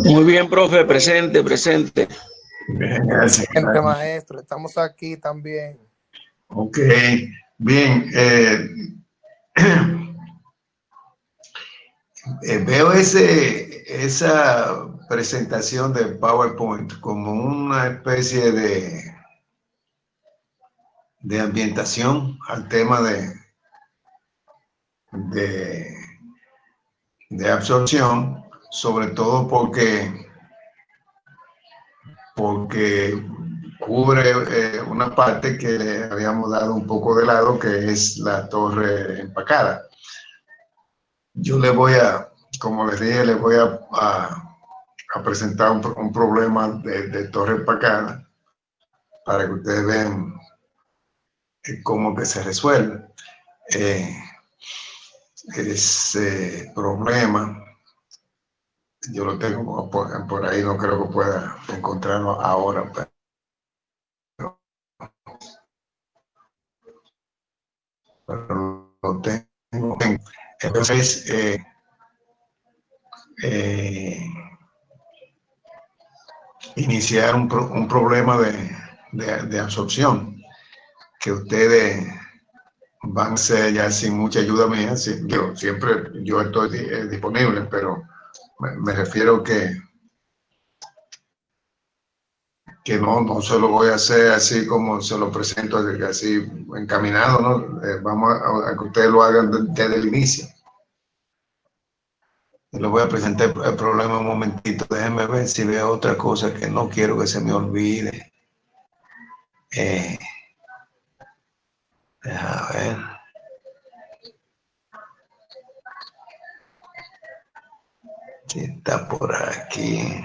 Muy bien, profe, presente, presente. Bien, gracias. Gente, maestro, estamos aquí también. Ok, bien. Veo esa presentación de PowerPoint como una especie de ambientación al tema de, de absorción, sobre todo porque cubre una parte que le habíamos dado un poco de lado, que es la torre empacada. Yo le voy a, como les dije, le voy a presentar un problema de torre empacada para que ustedes vean cómo que se resuelve. Ese problema, yo lo tengo por ahí, no creo que pueda encontrarlo ahora, pero lo tengo. Entonces, iniciar un problema de absorción que ustedes van a ser ya sin mucha ayuda mía. Siempre yo estoy disponible, pero me refiero que no se lo voy a hacer así como se lo presento, así encaminado, ¿no? Vamos a que ustedes lo hagan desde el inicio. Les voy a presentar el problema un momentito. Déjenme ver si veo otra cosa que no quiero que se me olvide. A ver. Si está por aquí.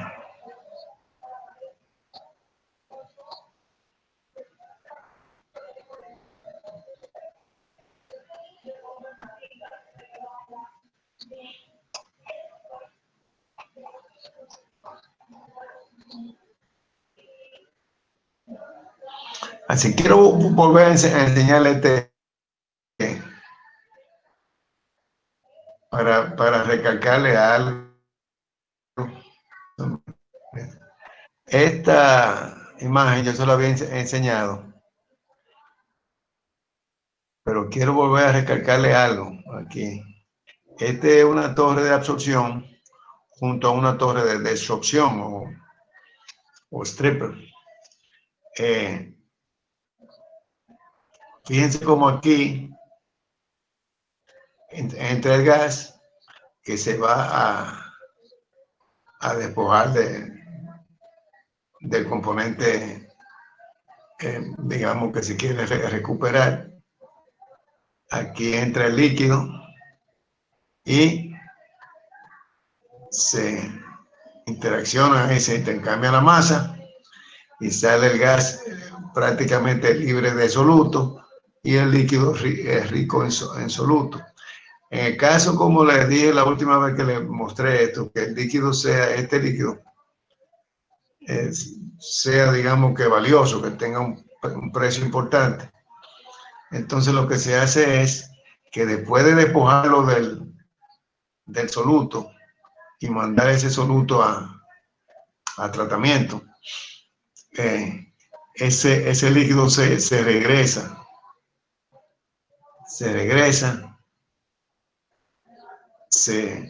Así quiero volver a enseñarle para recalcarle algo. Esta imagen yo se la había enseñado, pero quiero volver a recalcarle algo aquí. Esta es una torre de absorción junto a una torre de desorción o stripper. Fíjense como aquí entra el gas que se va a despojar del componente, digamos que se quiere recuperar. Aquí entra el líquido y se interacciona y se intercambia la masa y sale el gas prácticamente libre de soluto y el líquido es rico en soluto. En el caso, como les dije la última vez que les mostré esto, que el líquido sea, este líquido sea, digamos que valioso, que tenga un precio importante. Entonces lo que se hace es que después de despojarlo del soluto y mandar ese soluto a tratamiento, ese líquido se regresa, se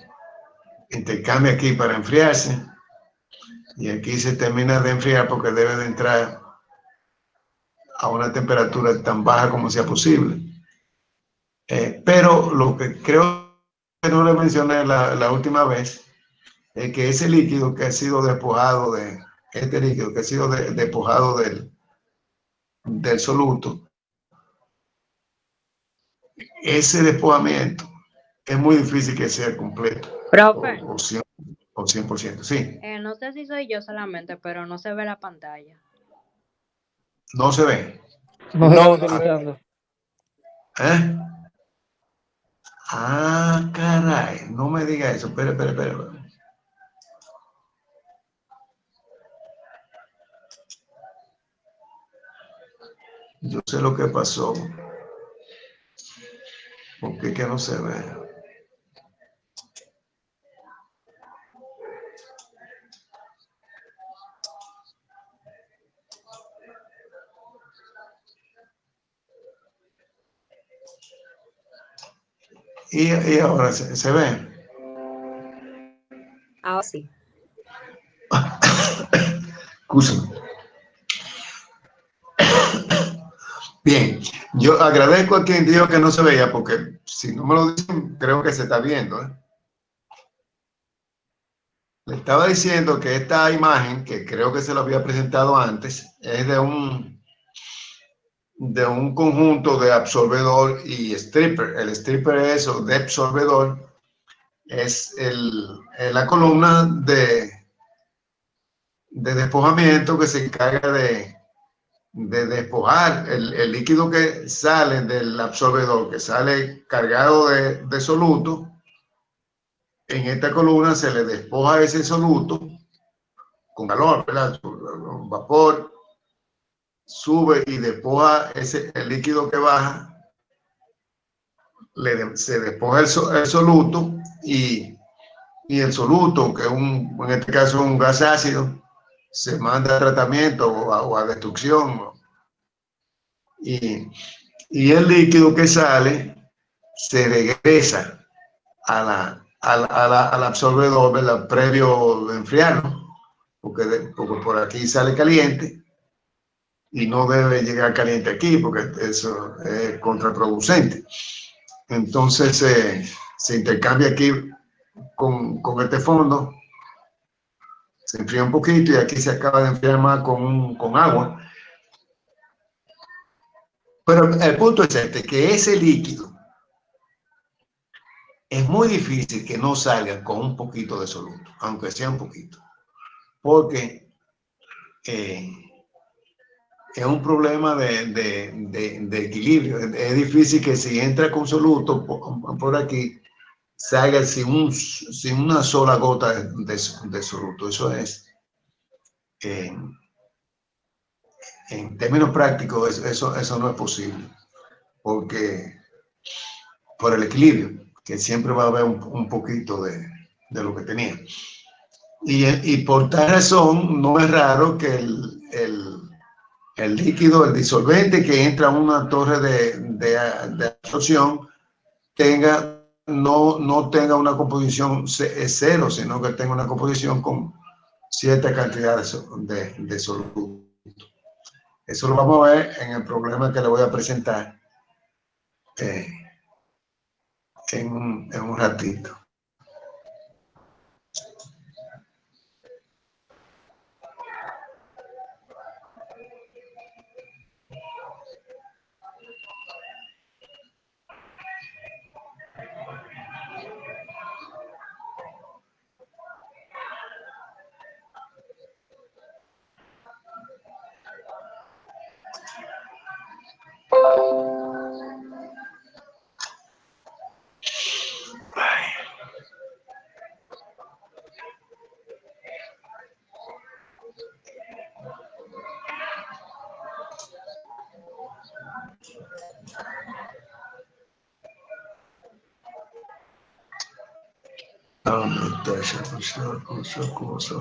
intercambia aquí para enfriarse y aquí se termina de enfriar porque debe de entrar a una temperatura tan baja como sea posible. Pero lo que creo que no le mencioné la última vez es que ese líquido que ha sido despojado despojado del soluto, ese despojamiento es muy difícil que sea completo. Profe. O 100%, sí. No sé si soy yo solamente, pero no se ve la pantalla. No se ve. No, no se. ¿Eh? Ah, caray, no me diga eso. Espera. Yo sé lo que pasó. ¿Por qué que no se ve? Y ahora se ve. Ahora sí. Escúchame. Bien, yo agradezco a quien dijo que no se veía, porque si no me lo dicen, creo que se está viendo, ¿eh? Le estaba diciendo que esta imagen, que creo que se lo había presentado antes, es de un conjunto de absorbedor y stripper. El stripper es, o de absorbedor, es la columna de despojamiento que se encarga de despojar el líquido que sale del absorbedor, que sale cargado de soluto. En esta columna se le despoja ese soluto con calor, ¿verdad? Con vapor, sube y despoja el líquido que baja, se despoja el soluto y el soluto, que en este caso es un gas ácido, se manda a tratamiento o a destrucción. Y, y el líquido que sale se regresa al absorbedor, ¿verdad? Previo de enfriarlo, porque por aquí sale caliente y no debe llegar caliente aquí, porque eso es contraproducente. Entonces se intercambia aquí con este fondo, se enfría un poquito y aquí se acaba de enfriar más con agua. Pero el punto es este, que ese líquido es muy difícil que no salga con un poquito de soluto, aunque sea un poquito, porque es un problema de equilibrio. Es difícil que si entra con soluto por aquí, salga sin una sola gota de soluto. Eso es, en términos prácticos, eso no es posible, porque por el equilibrio, que siempre va a haber un poquito de lo que tenía. Y por tal razón, no es raro que el líquido, el disolvente que entra a una torre de absorción no tenga una composición cero, sino que tenga una composición con cierta cantidad de soluto. Eso lo vamos a ver en el problema que le voy a presentar en un ratito. ¿Dónde está esa cosa?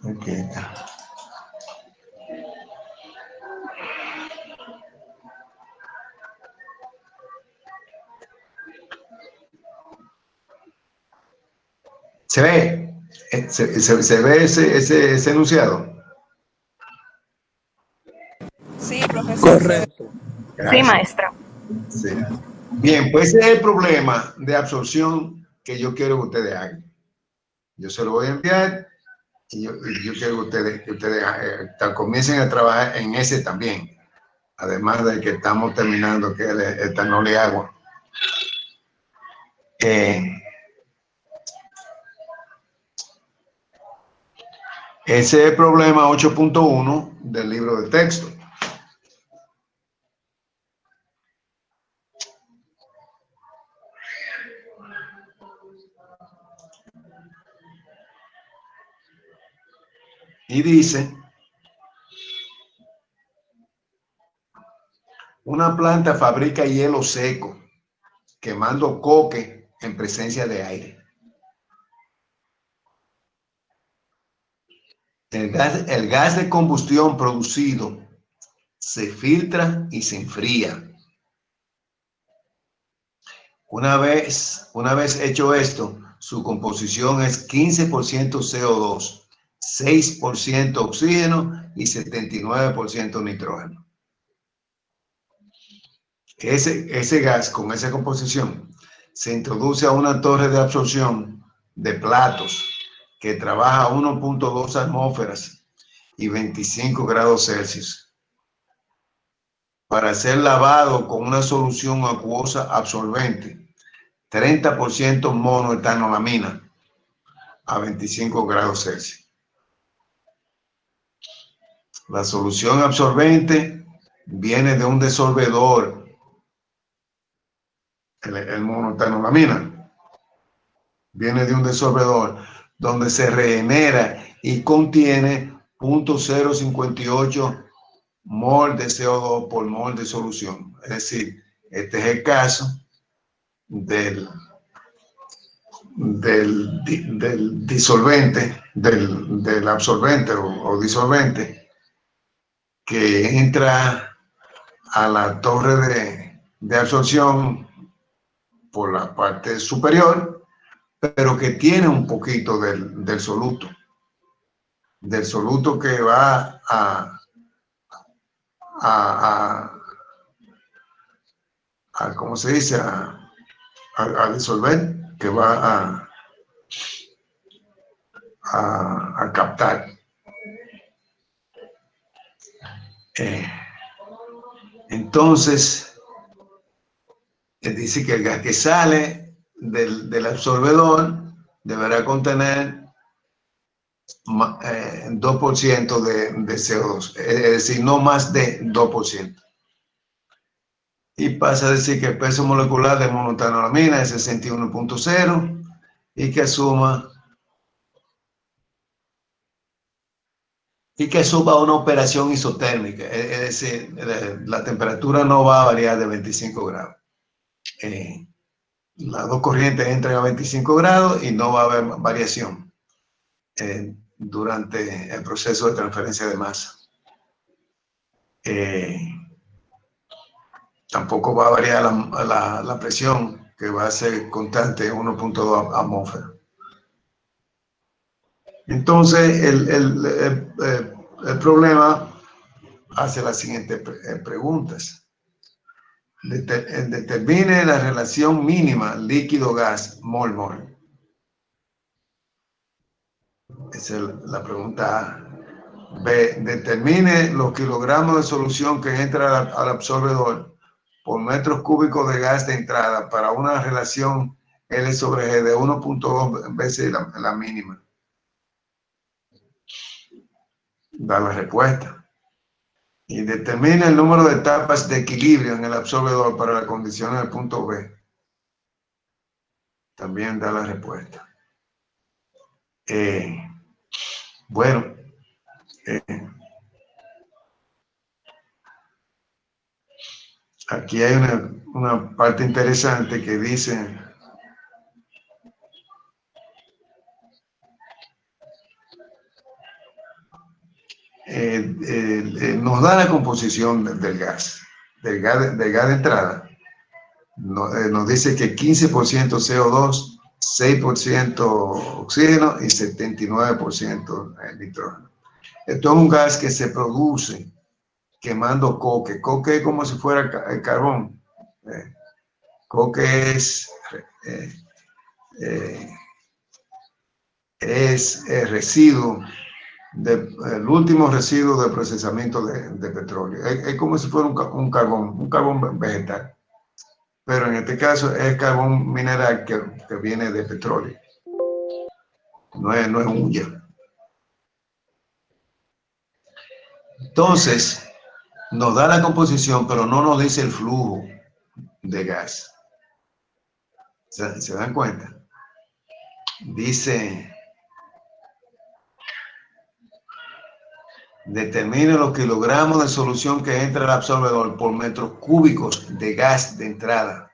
Aquí está. ¿Se ve? ¿Se ve ese enunciado? Sí, profesor. Correcto. Sí, maestra. Sí. Bien, pues ese es el problema de absorción que yo quiero que ustedes hagan. Yo se lo voy a enviar y yo quiero que ustedes comiencen a trabajar en ese también. Además de que estamos terminando, que es etanol y agua. Ese es el problema 8.1 del libro de texto. Y dice, Una planta fabrica hielo seco, quemando coque en presencia de aire. El gas de combustión producido se filtra y se enfría. Una vez hecho esto, su composición es 15% CO2, 6% oxígeno y 79% nitrógeno. Ese gas con esa composición se introduce a una torre de absorción de platos que trabaja a 1.2 atmósferas y 25 grados Celsius para ser lavado con una solución acuosa absorbente, 30% monoetanolamina a 25 grados Celsius. La solución absorbente viene de un disolvedor, el monoetanolamina, viene de un disolvedor donde se regenera y contiene 0.058 mol de CO2 por mol de solución. Es decir, este es el caso del disolvente, del absorbente o disolvente que entra a la torre de absorción por la parte superior, pero que tiene un poquito del soluto que va ¿cómo se dice? A disolver, que va a captar. Entonces, dice que el gas que sale del absorbedor deberá contener 2% de CO2, es decir, no más de 2%. Y pasa a decir que el peso molecular de monoetanolamina es 61.0 y que suba una operación isotérmica, es decir, la temperatura no va a variar de 25 grados. Las dos corrientes entran a 25 grados y no va a haber variación durante el proceso de transferencia de masa. Tampoco va a variar la presión, que va a ser constante, 1.2 atmósferas. Entonces, el problema hace las siguientes preguntas. Determine la relación mínima líquido-gas mol-mol. Esa es la pregunta A. B. Determine los kilogramos de solución que entra al absorbedor por metros cúbicos de gas de entrada para una relación L sobre G de 1.2 veces la mínima. Da la respuesta. Y determina el número de etapas de equilibrio en el absorbedor para las condiciones del punto B. También da la respuesta. Bueno, aquí hay una parte interesante que dice nos da la composición del gas de entrada. Nos dice que 15% CO2, 6% oxígeno y 79% nitrógeno. Esto es un gas que se produce quemando coque. Coque es como si fuera el carbón. Coque es el residuo, el último residuo de procesamiento de petróleo. Es como si fuera un carbón vegetal. Pero en este caso es carbón mineral que viene de petróleo. No es hulla. Entonces, nos da la composición, pero no nos dice el flujo de gas. ¿Se dan cuenta? Dice Determine los kilogramos de solución que entra al absorbedor por metros cúbicos de gas de entrada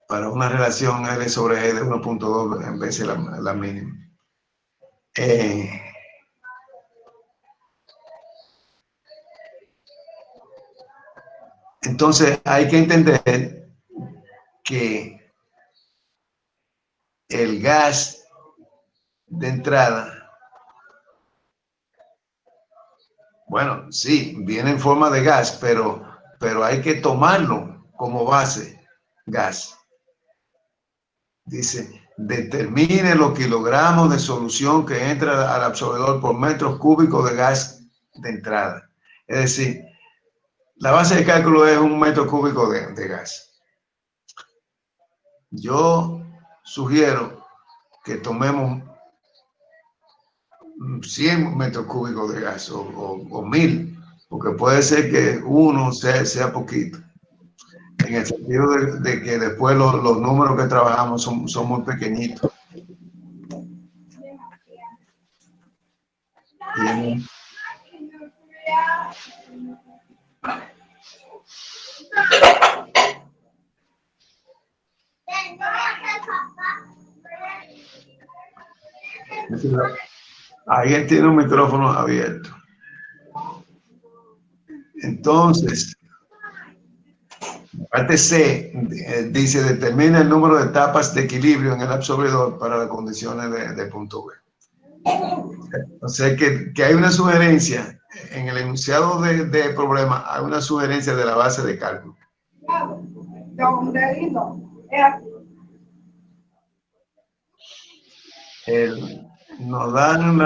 para una relación L sobre G de 1.2 en vez de la mínima. Entonces hay que entender que el gas de entrada, bueno, sí, viene en forma de gas, pero hay que tomarlo como base gas. Dice, determine los kilogramos de solución que entra al absorbedor por metros cúbicos de gas de entrada. Es decir, la base de cálculo es 1 metro cúbico de gas. Yo sugiero que tomemos 100 metros cúbicos de gas o 1000, porque puede ser que uno sea poquito, en el sentido de que después los números que trabajamos son muy pequeñitos. Bien. Ahí tiene un micrófono abierto. Entonces, parte C dice, determina el número de etapas de equilibrio en el absorbedor para las condiciones de punto B. O sea que hay una sugerencia, en el enunciado de problema, hay una sugerencia de la base de cálculo. Nos dan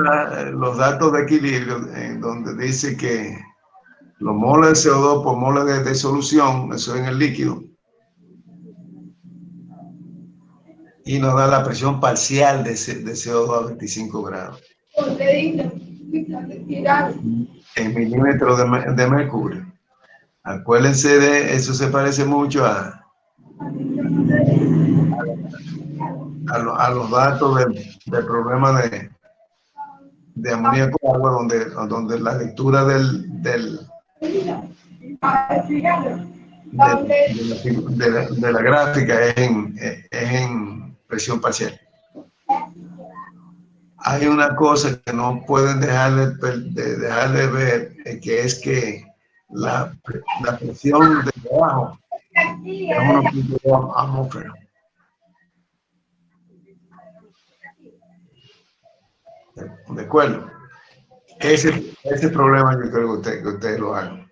los datos de equilibrio, en donde dice que los moles de CO2 por moles de solución, eso en el líquido, y nos da la presión parcial de CO2 a 25 grados en milímetros de mercurio. Acuérdense de eso, se parece mucho a los datos del problema de amoníaco agua, donde la lectura de la gráfica es en presión parcial. Hay una cosa que no pueden dejar de ver, que es que la presión de abajo es 1.2 atmósferas. ¿De acuerdo? Ese problema yo creo que ustedes lo hagan.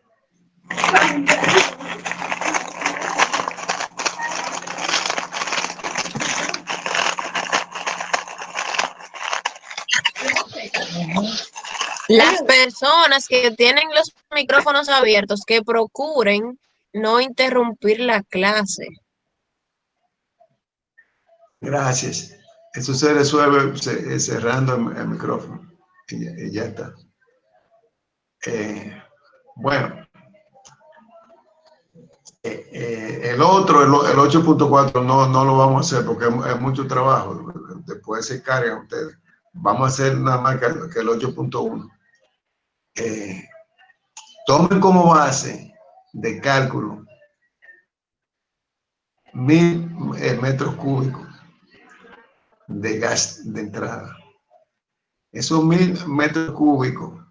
Las personas que tienen los micrófonos abiertos, que procuren no interrumpir la clase. Gracias. Eso se resuelve cerrando el micrófono. Y ya está. Bueno. El otro, el 8.4, no lo vamos a hacer porque es mucho trabajo. Después se cargan ustedes. Vamos a hacer nada más que el 8.1. Tomen como base de cálculo 1000 metros cúbicos de gas de entrada. Esos 1000 metros cúbicos,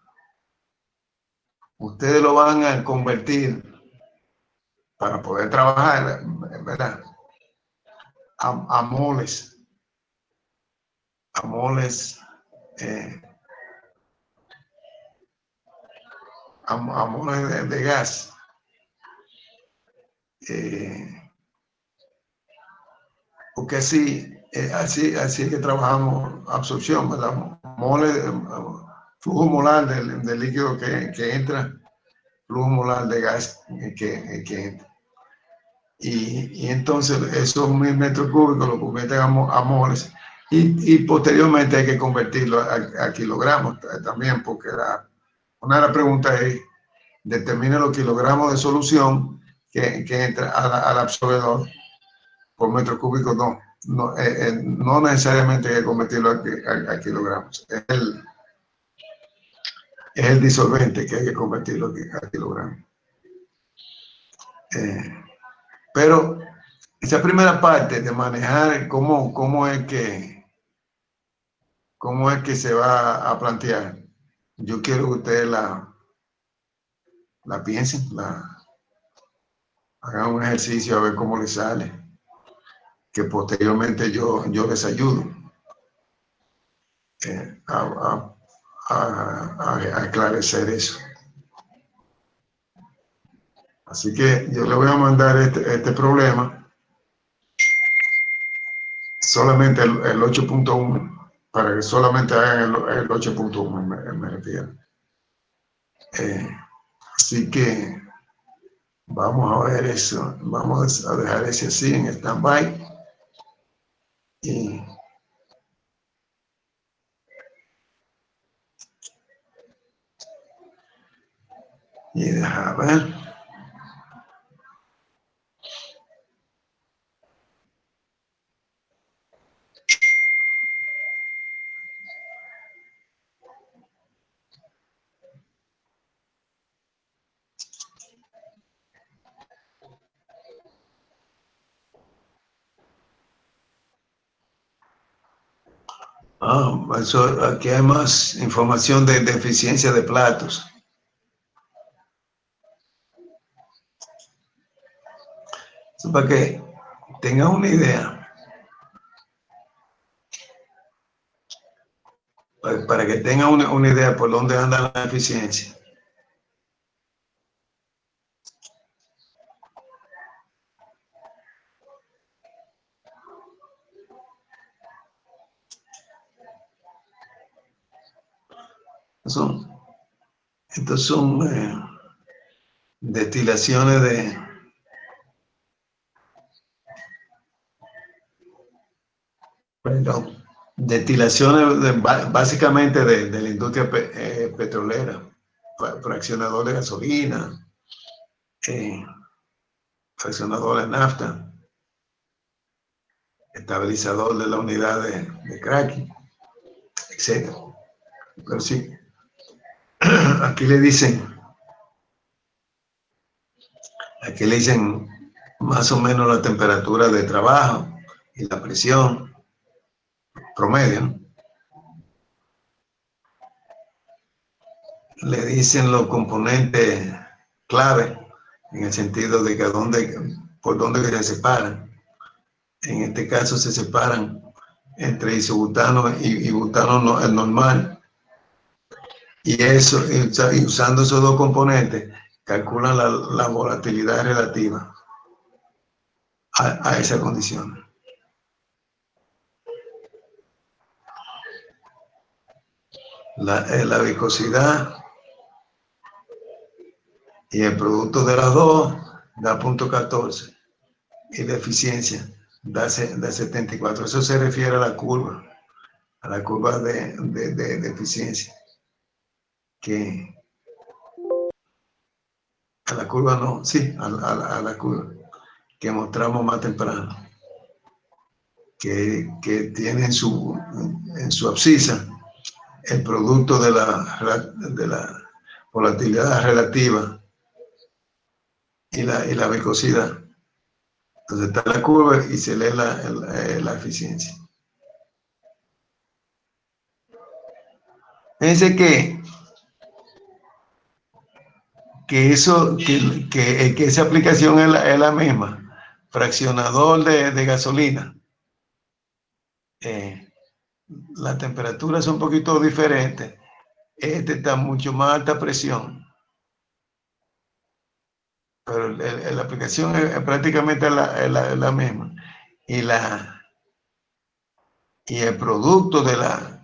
ustedes lo van a convertir para poder trabajar, ¿verdad? A moles. A moles. A moles de gas. Porque así es que trabajamos absorción, ¿verdad? Flujo molar del líquido que entra, flujo molar de gas que entra. Y entonces esos 1000 metros cúbicos lo convierten a moles y posteriormente hay que convertirlo a kilogramos también, porque una de las preguntas es, determina los kilogramos de solución que entra al absorbedor por metro cúbico. No necesariamente hay que convertirlo a kilogramos. es el disolvente que hay que convertirlo a kilogramos. Pero esa primera parte de manejar cómo es que se va a plantear, yo quiero que ustedes la piensen, hagan un ejercicio a ver cómo les sale, que posteriormente yo les ayudo a esclarecer eso. Así que yo le voy a mandar este problema, solamente el 8.1, para que solamente hagan el 8.1, me refiero. Así que vamos a ver eso, vamos a dejar ese así en stand-by. Y dejar ver. Eso, aquí hay más información de eficiencia de platos. Eso para que tengan una idea. Para que tengan una idea por dónde anda la eficiencia. Estos son destilaciones básicamente de la industria petrolera, fraccionador de gasolina, fraccionador de nafta, estabilizador de la unidad de cracking, etc. Pero sí, aquí le dicen más o menos la temperatura de trabajo y la presión promedio, ¿no? Le dicen los componentes clave, en el sentido de que por dónde se separan. En este caso se separan entre isobutano y butano normal. Y usando esos dos componentes, calculan la volatilidad relativa a esa condición. La viscosidad y el producto de las dos da 0.14 y la eficiencia da 74. Eso se refiere a la curva de eficiencia. A la curva no, sí, a la curva que mostramos más temprano, que tiene en su abscisa el producto de la volatilidad relativa y la viscosidad. Entonces está la curva y se lee la eficiencia. Fíjense que esa aplicación es la misma. Fraccionador de gasolina. La temperatura es un poquito diferente. Este está mucho más alta presión. Pero la aplicación es prácticamente la misma. Y el producto de la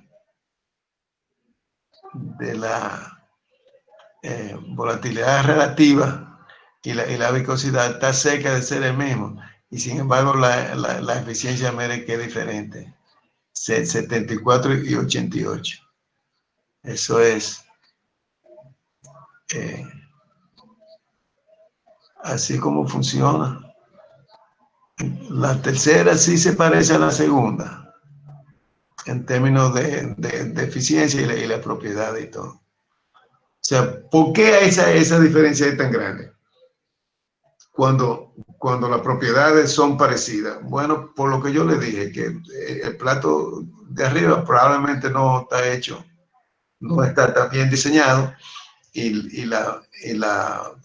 volatilidad relativa y la viscosidad está cerca de ser el mismo. Y sin embargo, la eficiencia mire que es diferente. 74 y 88. Eso es así como funciona. La tercera sí se parece a la segunda en términos de eficiencia y la propiedad y todo. sea, ¿por qué esa diferencia es tan grande? Cuando las propiedades son parecidas. Bueno, por lo que yo le dije, que el plato de arriba probablemente no está hecho, no está tan bien diseñado y la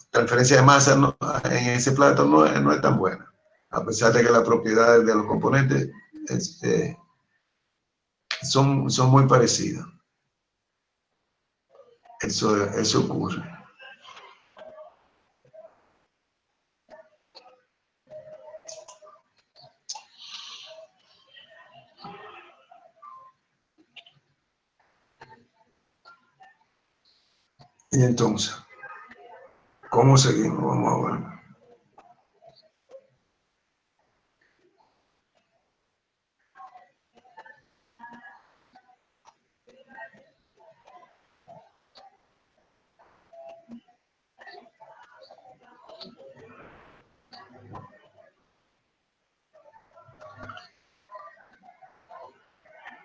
transferencia de masa en ese plato no es tan buena, a pesar de que las propiedades de los componentes son muy parecidas. Eso ocurre. Y entonces, ¿cómo seguimos? Vamos a ver.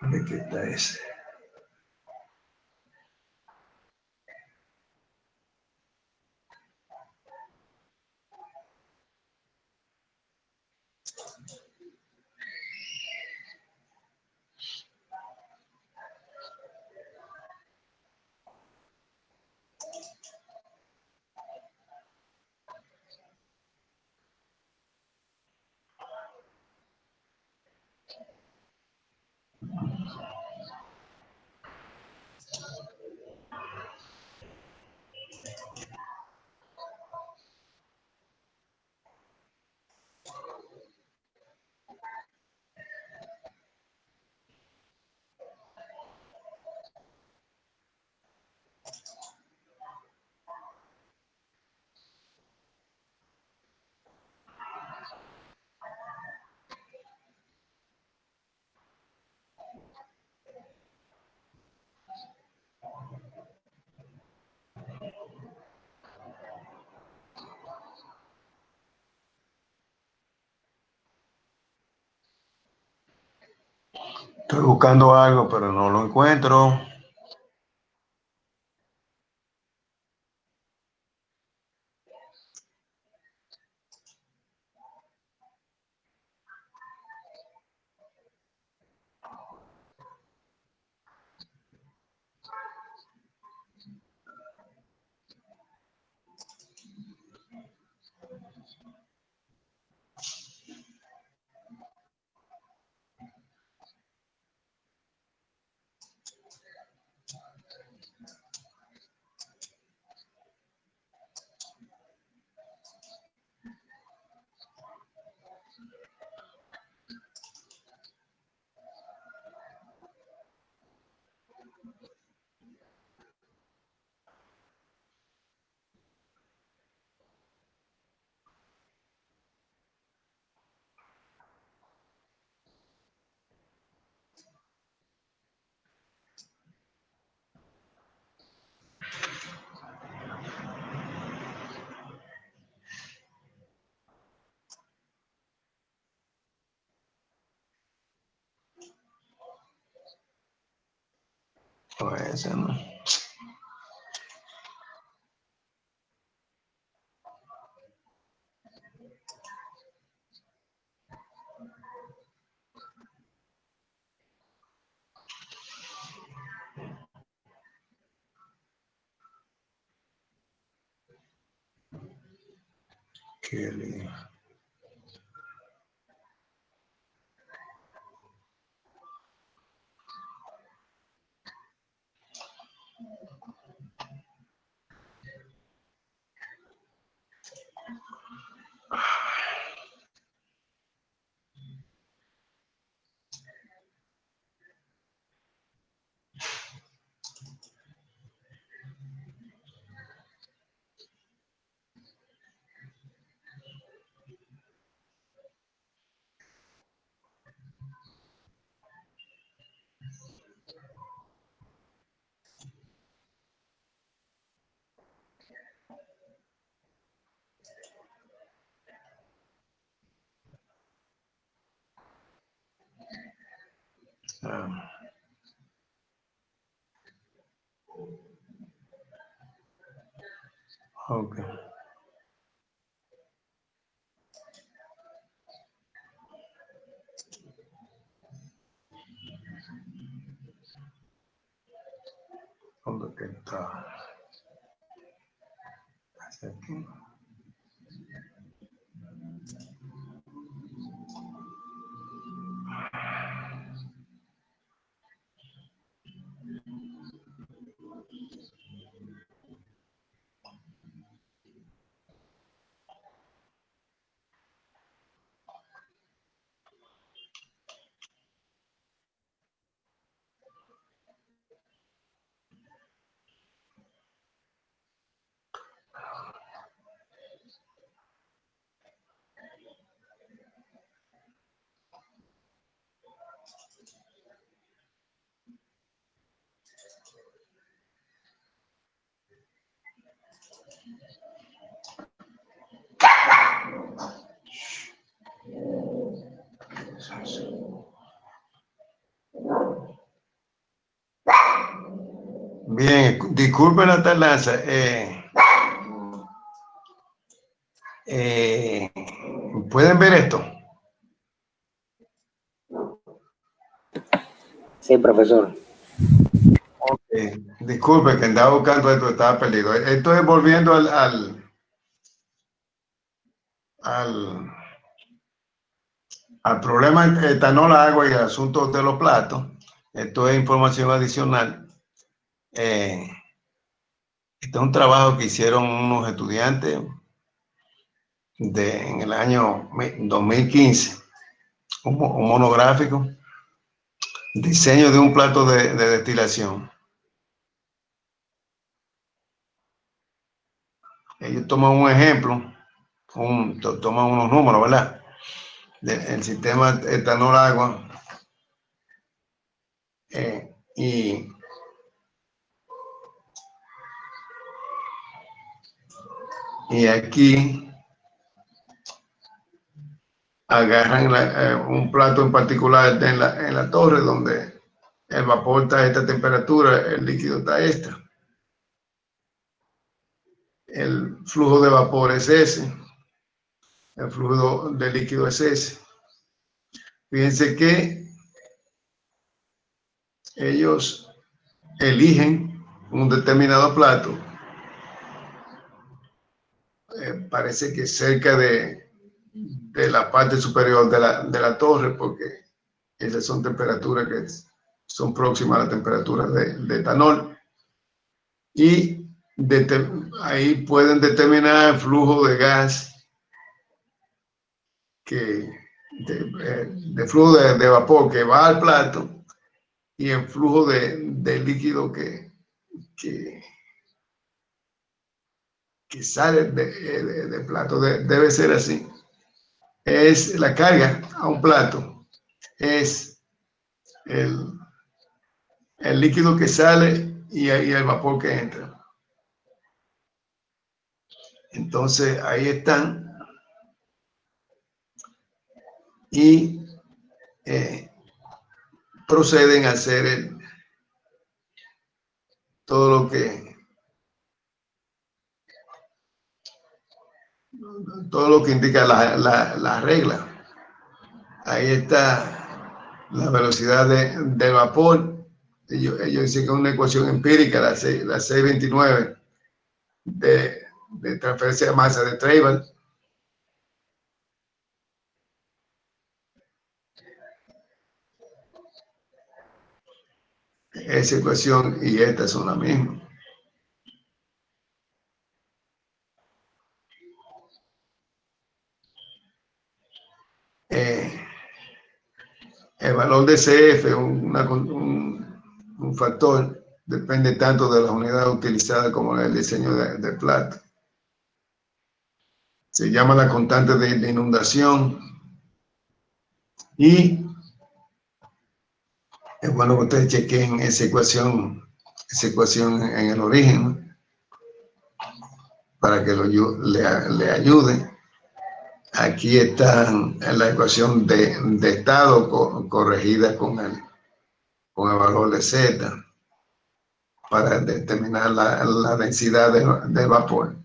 ¿De qué está ese? Estoy buscando algo, pero no lo encuentro. No, ese no. Kelly. Ah. Ok. ¿Dónde que está? Hacia aquí. Bien, disculpen la tardanza. ¿Pueden ver esto? Sí, profesor. Ok. Disculpe que andaba buscando esto, estaba perdido. Esto es volviendo al problema etanol, agua y el asunto de los platos. Esto es información adicional. Este es un trabajo que hicieron unos estudiantes en el año 2015, un monográfico, diseño de un plato de destilación. Ellos toman un ejemplo, toman unos números, ¿verdad? Del sistema etanol agua y aquí agarran un plato en particular en la torre donde el vapor está a esta temperatura, el líquido está a esta. El flujo de vapor es ese, el flujo de líquido es ese. Fíjense que ellos eligen un determinado plato, parece que cerca de la parte superior de la torre, porque esas son temperaturas que son próximas a la temperatura de etanol. Y ahí pueden determinar el flujo de gas, de flujo de vapor que va al plato y el flujo de líquido que sale del plato. Debe ser así. Es la carga a un plato, es el líquido que sale y el vapor que entra. Entonces ahí están y proceden a hacer todo lo que indica la regla. Ahí está la velocidad del vapor. Ellos dicen que es una ecuación empírica, la 629 de transferencia de masa de Treiber. Esa ecuación y esta son las mismas. El valor de CF, un factor, depende tanto de las unidades utilizadas como del diseño del plato. Se llama la constante de inundación y es bueno que ustedes chequen esa ecuación en el origen para que le ayude. Aquí está la ecuación de estado corregida con el valor de Z para determinar la densidad del vapor.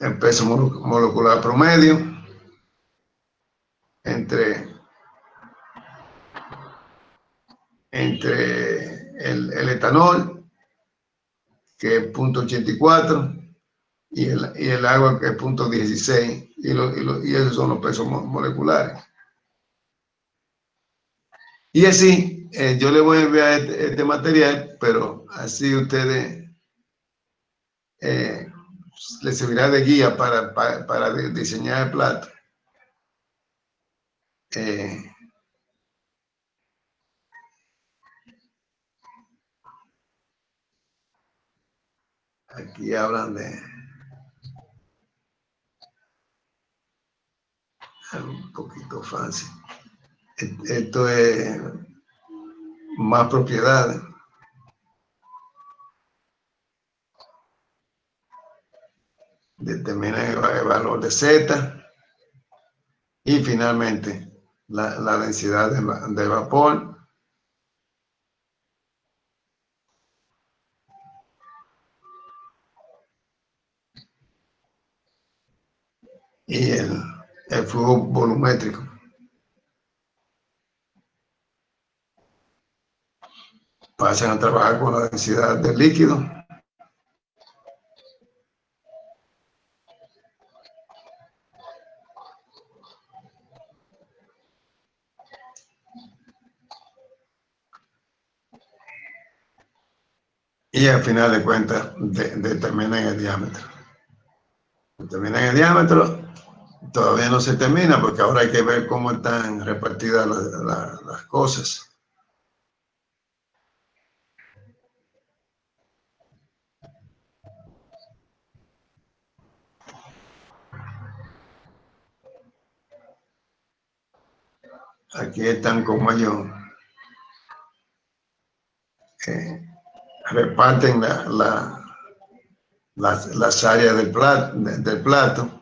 el peso molecular promedio entre el etanol, que es 0.84, y el agua, que es 0.16, y esos son los pesos moleculares. Y así, yo le voy a enviar este material, pero así ustedes les servirá de guía para diseñar el plato. Aquí hablan de algo un poquito fácil. Esto es más propiedades. Determina el valor de Z y finalmente la densidad de vapor. Y el flujo volumétrico. Pasan a trabajar con la densidad del líquido. Y al final de cuentas determinan el diámetro. Determinan el diámetro. Todavía no se termina porque ahora hay que ver cómo están repartidas las cosas. Aquí están como ellos reparten las áreas del plato.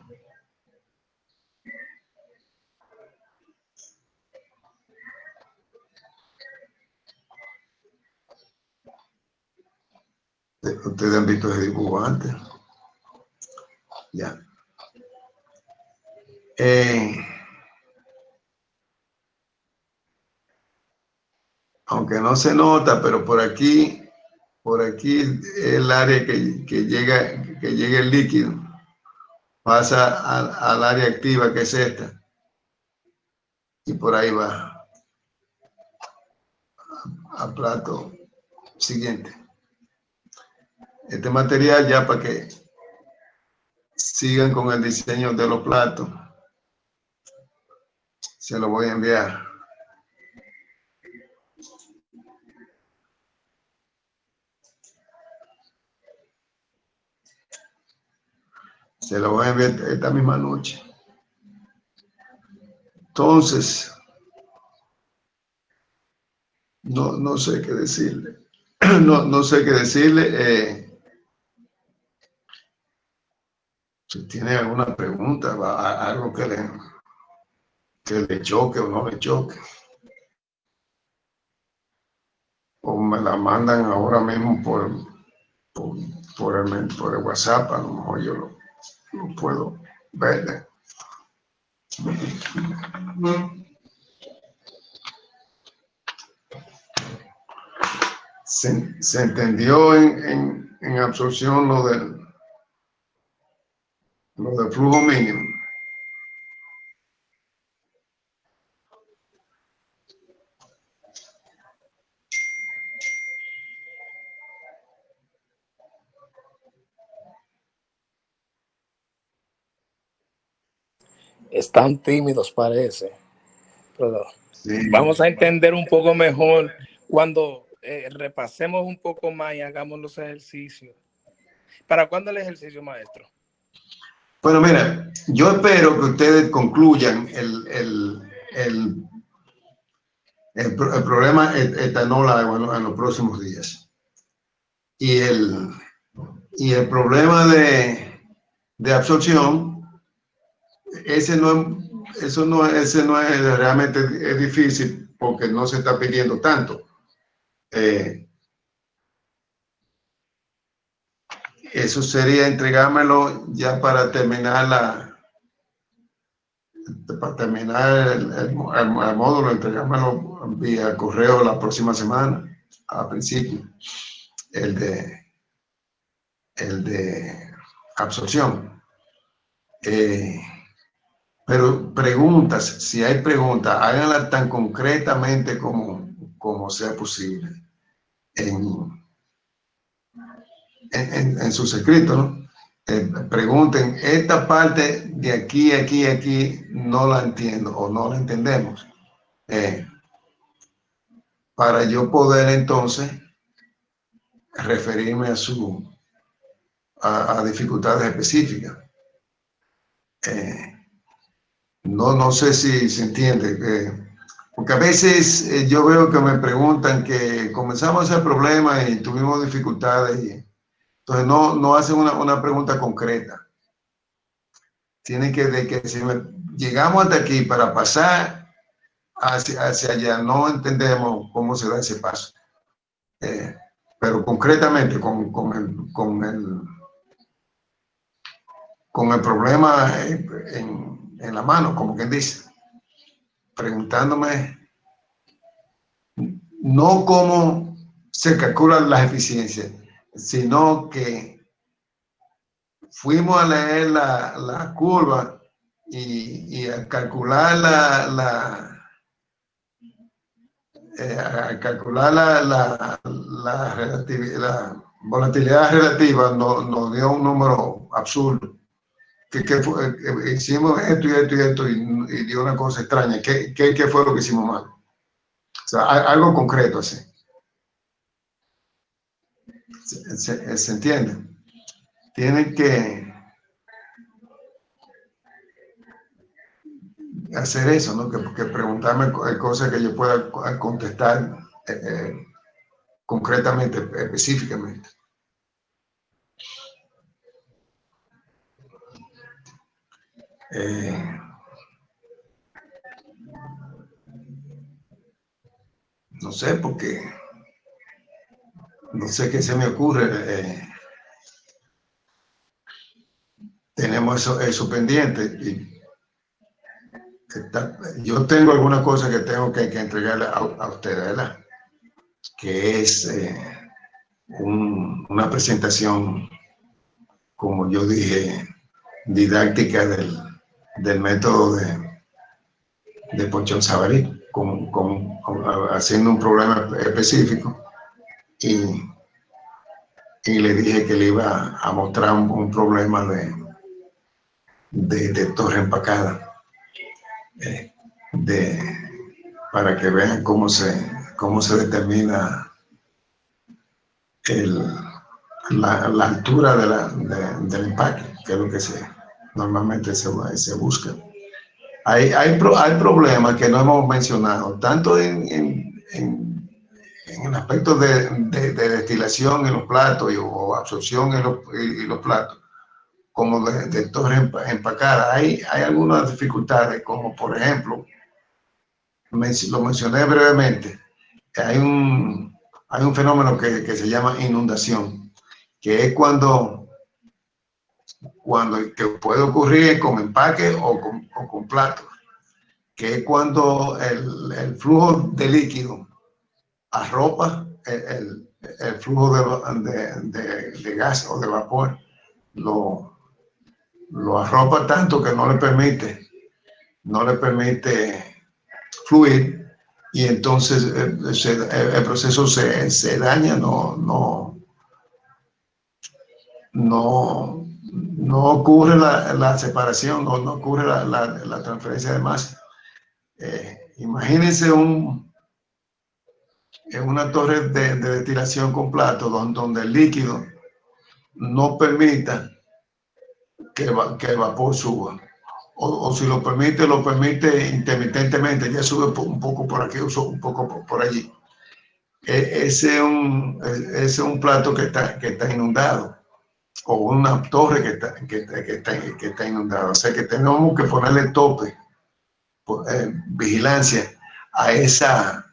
Ustedes han visto ese dibujo antes. Ya. Aunque no se nota, pero por aquí el área que llega el líquido pasa al área activa, que es esta, y por ahí va al plato siguiente. Este material, ya para que sigan con el diseño de los platos, se lo voy a enviar. Se lo voy a enviar esta misma noche. Entonces, no sé qué decirle. No sé qué decirle. Si tiene alguna pregunta, algo que le choque o no le choque. O me la mandan ahora mismo por el WhatsApp, a lo mejor yo lo puedo ver. Se entendió en absorción lo del flujo mínimo. Están tímidos, parece. Pero Sí. vamos a entender un poco mejor cuando repasemos un poco más y hagamos los ejercicios. ¿Para cuándo el ejercicio, maestro? Bueno, mira, yo espero que ustedes concluyan el problema etanol agua en los próximos días. Y el problema de absorción, ese no es realmente es difícil porque no se está pidiendo tanto. Eso sería entregármelo ya para terminar el módulo, entregármelo vía correo la próxima semana, a principio, el de absorción. Pero preguntas, si hay preguntas, háganlas tan concretamente como sea posible en sus escritos, ¿no? Pregunten, esta parte de aquí, aquí, no la entiendo o no la entendemos. Para yo poder entonces referirme a dificultades específicas. No sé si se entiende, porque a veces yo veo que me preguntan que comenzamos ese problema y tuvimos dificultades, y entonces no hacen una pregunta concreta. Tienen que si llegamos hasta aquí para pasar hacia allá, no entendemos cómo se da ese paso. Pero concretamente con el problema en la mano, como quien dice, preguntándome no cómo se calculan las eficiencias, sino que fuimos a leer la curva y a calcular la volatilidad relativa, nos dio un número absurdo. Hicimos esto y dio una cosa extraña. ¿Qué fue lo que hicimos mal? O sea, algo concreto así. ¿Se entiende? Tienen que hacer eso, ¿no? Que preguntarme cosas que yo pueda contestar concretamente, específicamente. No sé, porque no sé qué se me ocurre. Tenemos eso pendiente. Y yo tengo alguna cosa que tengo que entregarle a ustedes, ¿verdad? Que es una presentación, como yo dije, didáctica del método de Ponchon-Savary, haciendo un problema específico, y le dije que le iba a mostrar un problema de torre empacada, para que vean cómo se determina la altura del empaque, que es lo que normalmente se busca. Hay problemas que no hemos mencionado, tanto en el aspecto de destilación en los platos o absorción en los platos, como de torre empacada. Hay algunas dificultades, como por ejemplo, lo mencioné brevemente, hay un fenómeno que se llama inundación, que es cuando que puede ocurrir con empaque o con platos, que es cuando el flujo de líquido arropa el flujo de gas o de vapor, lo arropa tanto que no le permite fluir, y entonces el proceso se daña, no ocurre la separación, no ocurre la transferencia de masa. Imagínense una torre de destilación con plato donde el líquido no permita que el vapor suba, o si lo permite intermitentemente, ya sube un poco por aquí, un poco por allí. Ese es un plato que está inundado, o una torre que está inundada. O sea que tenemos que ponerle tope, vigilancia a esa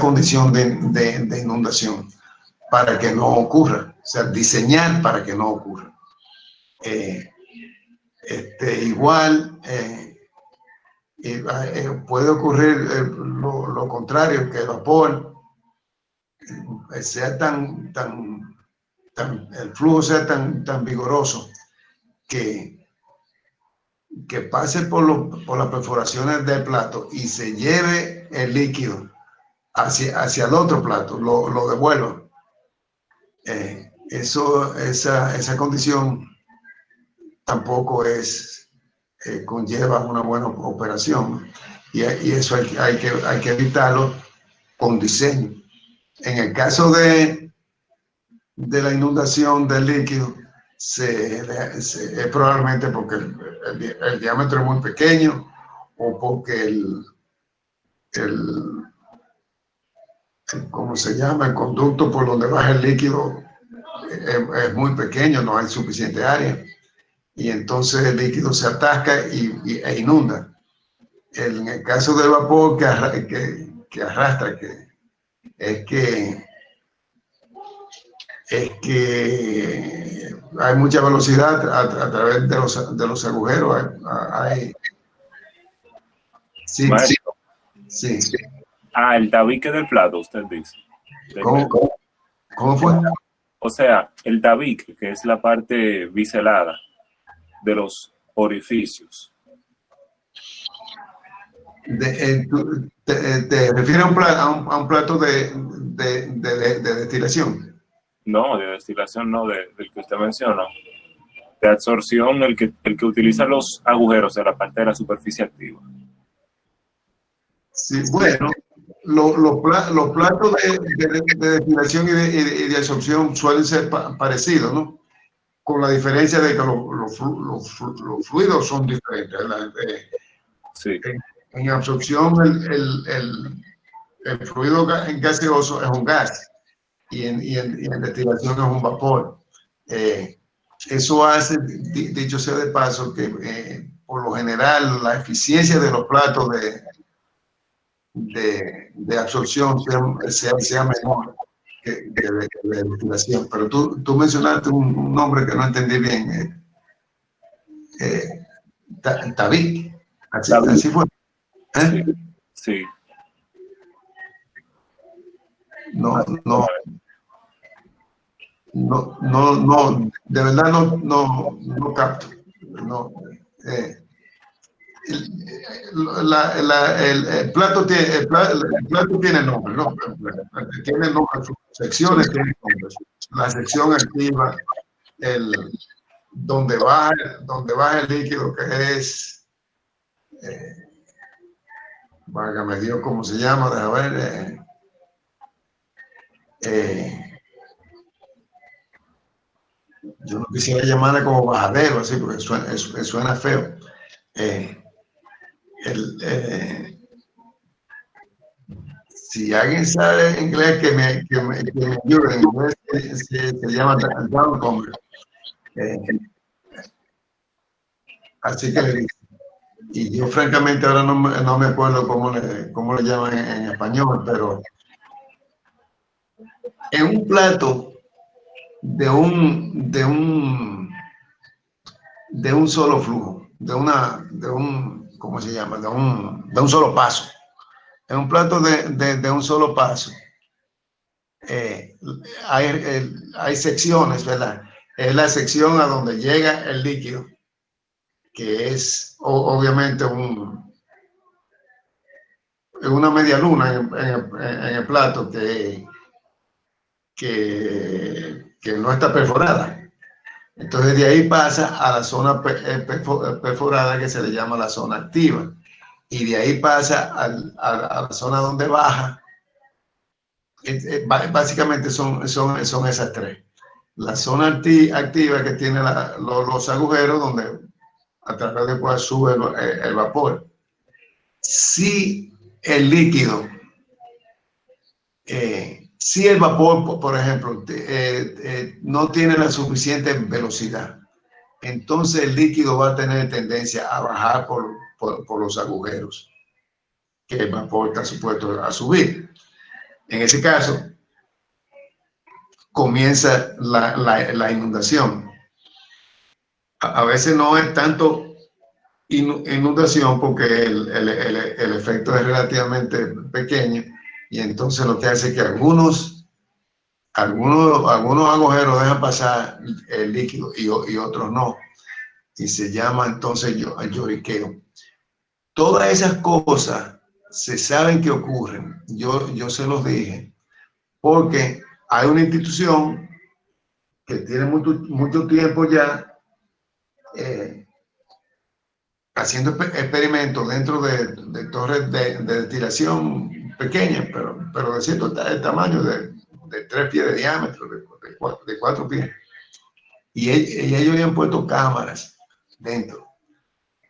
condición de inundación, para que no ocurra, o sea, diseñar para que no ocurra. Igual puede ocurrir lo contrario, que el vapor sea el flujo sea tan vigoroso que pase por las perforaciones del plato y se lleve el líquido hacia el otro plato, lo devuelva. Esa condición tampoco conlleva una buena operación, y eso hay que evitarlo con diseño. En el caso de la inundación del líquido, es probablemente porque el diámetro es muy pequeño, o porque ¿cómo se llama? El conducto por donde baja el líquido es muy pequeño, no hay suficiente área, y entonces el líquido se atasca e inunda. En el caso del vapor que arrastra, es que hay mucha velocidad a través de los agujeros. Sí, sí. El tabique del plato, usted dice. ¿Cómo fue? O sea, el tabique, que es la parte biselada de los orificios. ¿Te refieres a un plato de destilación? No, de destilación no, del que usted mencionó. De absorción, el que utiliza los agujeros de la parte de la superficie activa. Sí, bueno, los platos de destilación y de absorción suelen ser parecidos, ¿no? Con la diferencia de que los fluidos son diferentes. Sí. En absorción, el fluido gaseoso es un gas, y en destilación es un vapor. Eso hace, dicho sea de paso, que por lo general la eficiencia de los platos de absorción sea menor que de destilación. Pero tú mencionaste un nombre que no entendí bien. Tabique. Así fue. Sí, sí. No, de verdad no capto. No, el plato tiene nombre, ¿no? Tiene nombre, sus secciones tienen nombre. La sección activa, donde baja el líquido, que es, válgame Dios, ¿cómo se llama? Deja ver. Yo no quisiera llamarla como bajadero, así, porque suena feo. Si alguien sabe inglés, que me ayude. En inglés se llama downcomer. Así que le digo. Y yo francamente ahora no me acuerdo cómo le llaman en español, pero en un plato de un solo flujo, ¿cómo se llama? De un solo paso. En un plato de un solo paso, hay secciones, ¿verdad? Es la sección a donde llega el líquido, que es obviamente una media luna en el plato que no está perforada. Entonces de ahí pasa a la zona perforada, que se le llama la zona activa, y de ahí pasa a la zona donde baja. Básicamente son esas tres. La zona activa, que tiene los agujeros donde a través del cual sube el vapor. Si el líquido, si el vapor, por ejemplo, no tiene la suficiente velocidad, entonces el líquido va a tener tendencia a bajar por los agujeros que el vapor está supuesto a subir. En ese caso, comienza la inundación. A veces no es tanto inundación porque el efecto es relativamente pequeño, y entonces lo que hace es que algunos agujeros dejan pasar el líquido y otros no, y se llama entonces lloriqueo. Todas esas cosas se saben que ocurren, yo se los dije, porque hay una institución que tiene mucho tiempo ya haciendo experimentos dentro de torres de destilación pequeñas, pero de cierto tamaño, de 3 pies de diámetro, de 4 pies. Y ellos habían puesto cámaras dentro.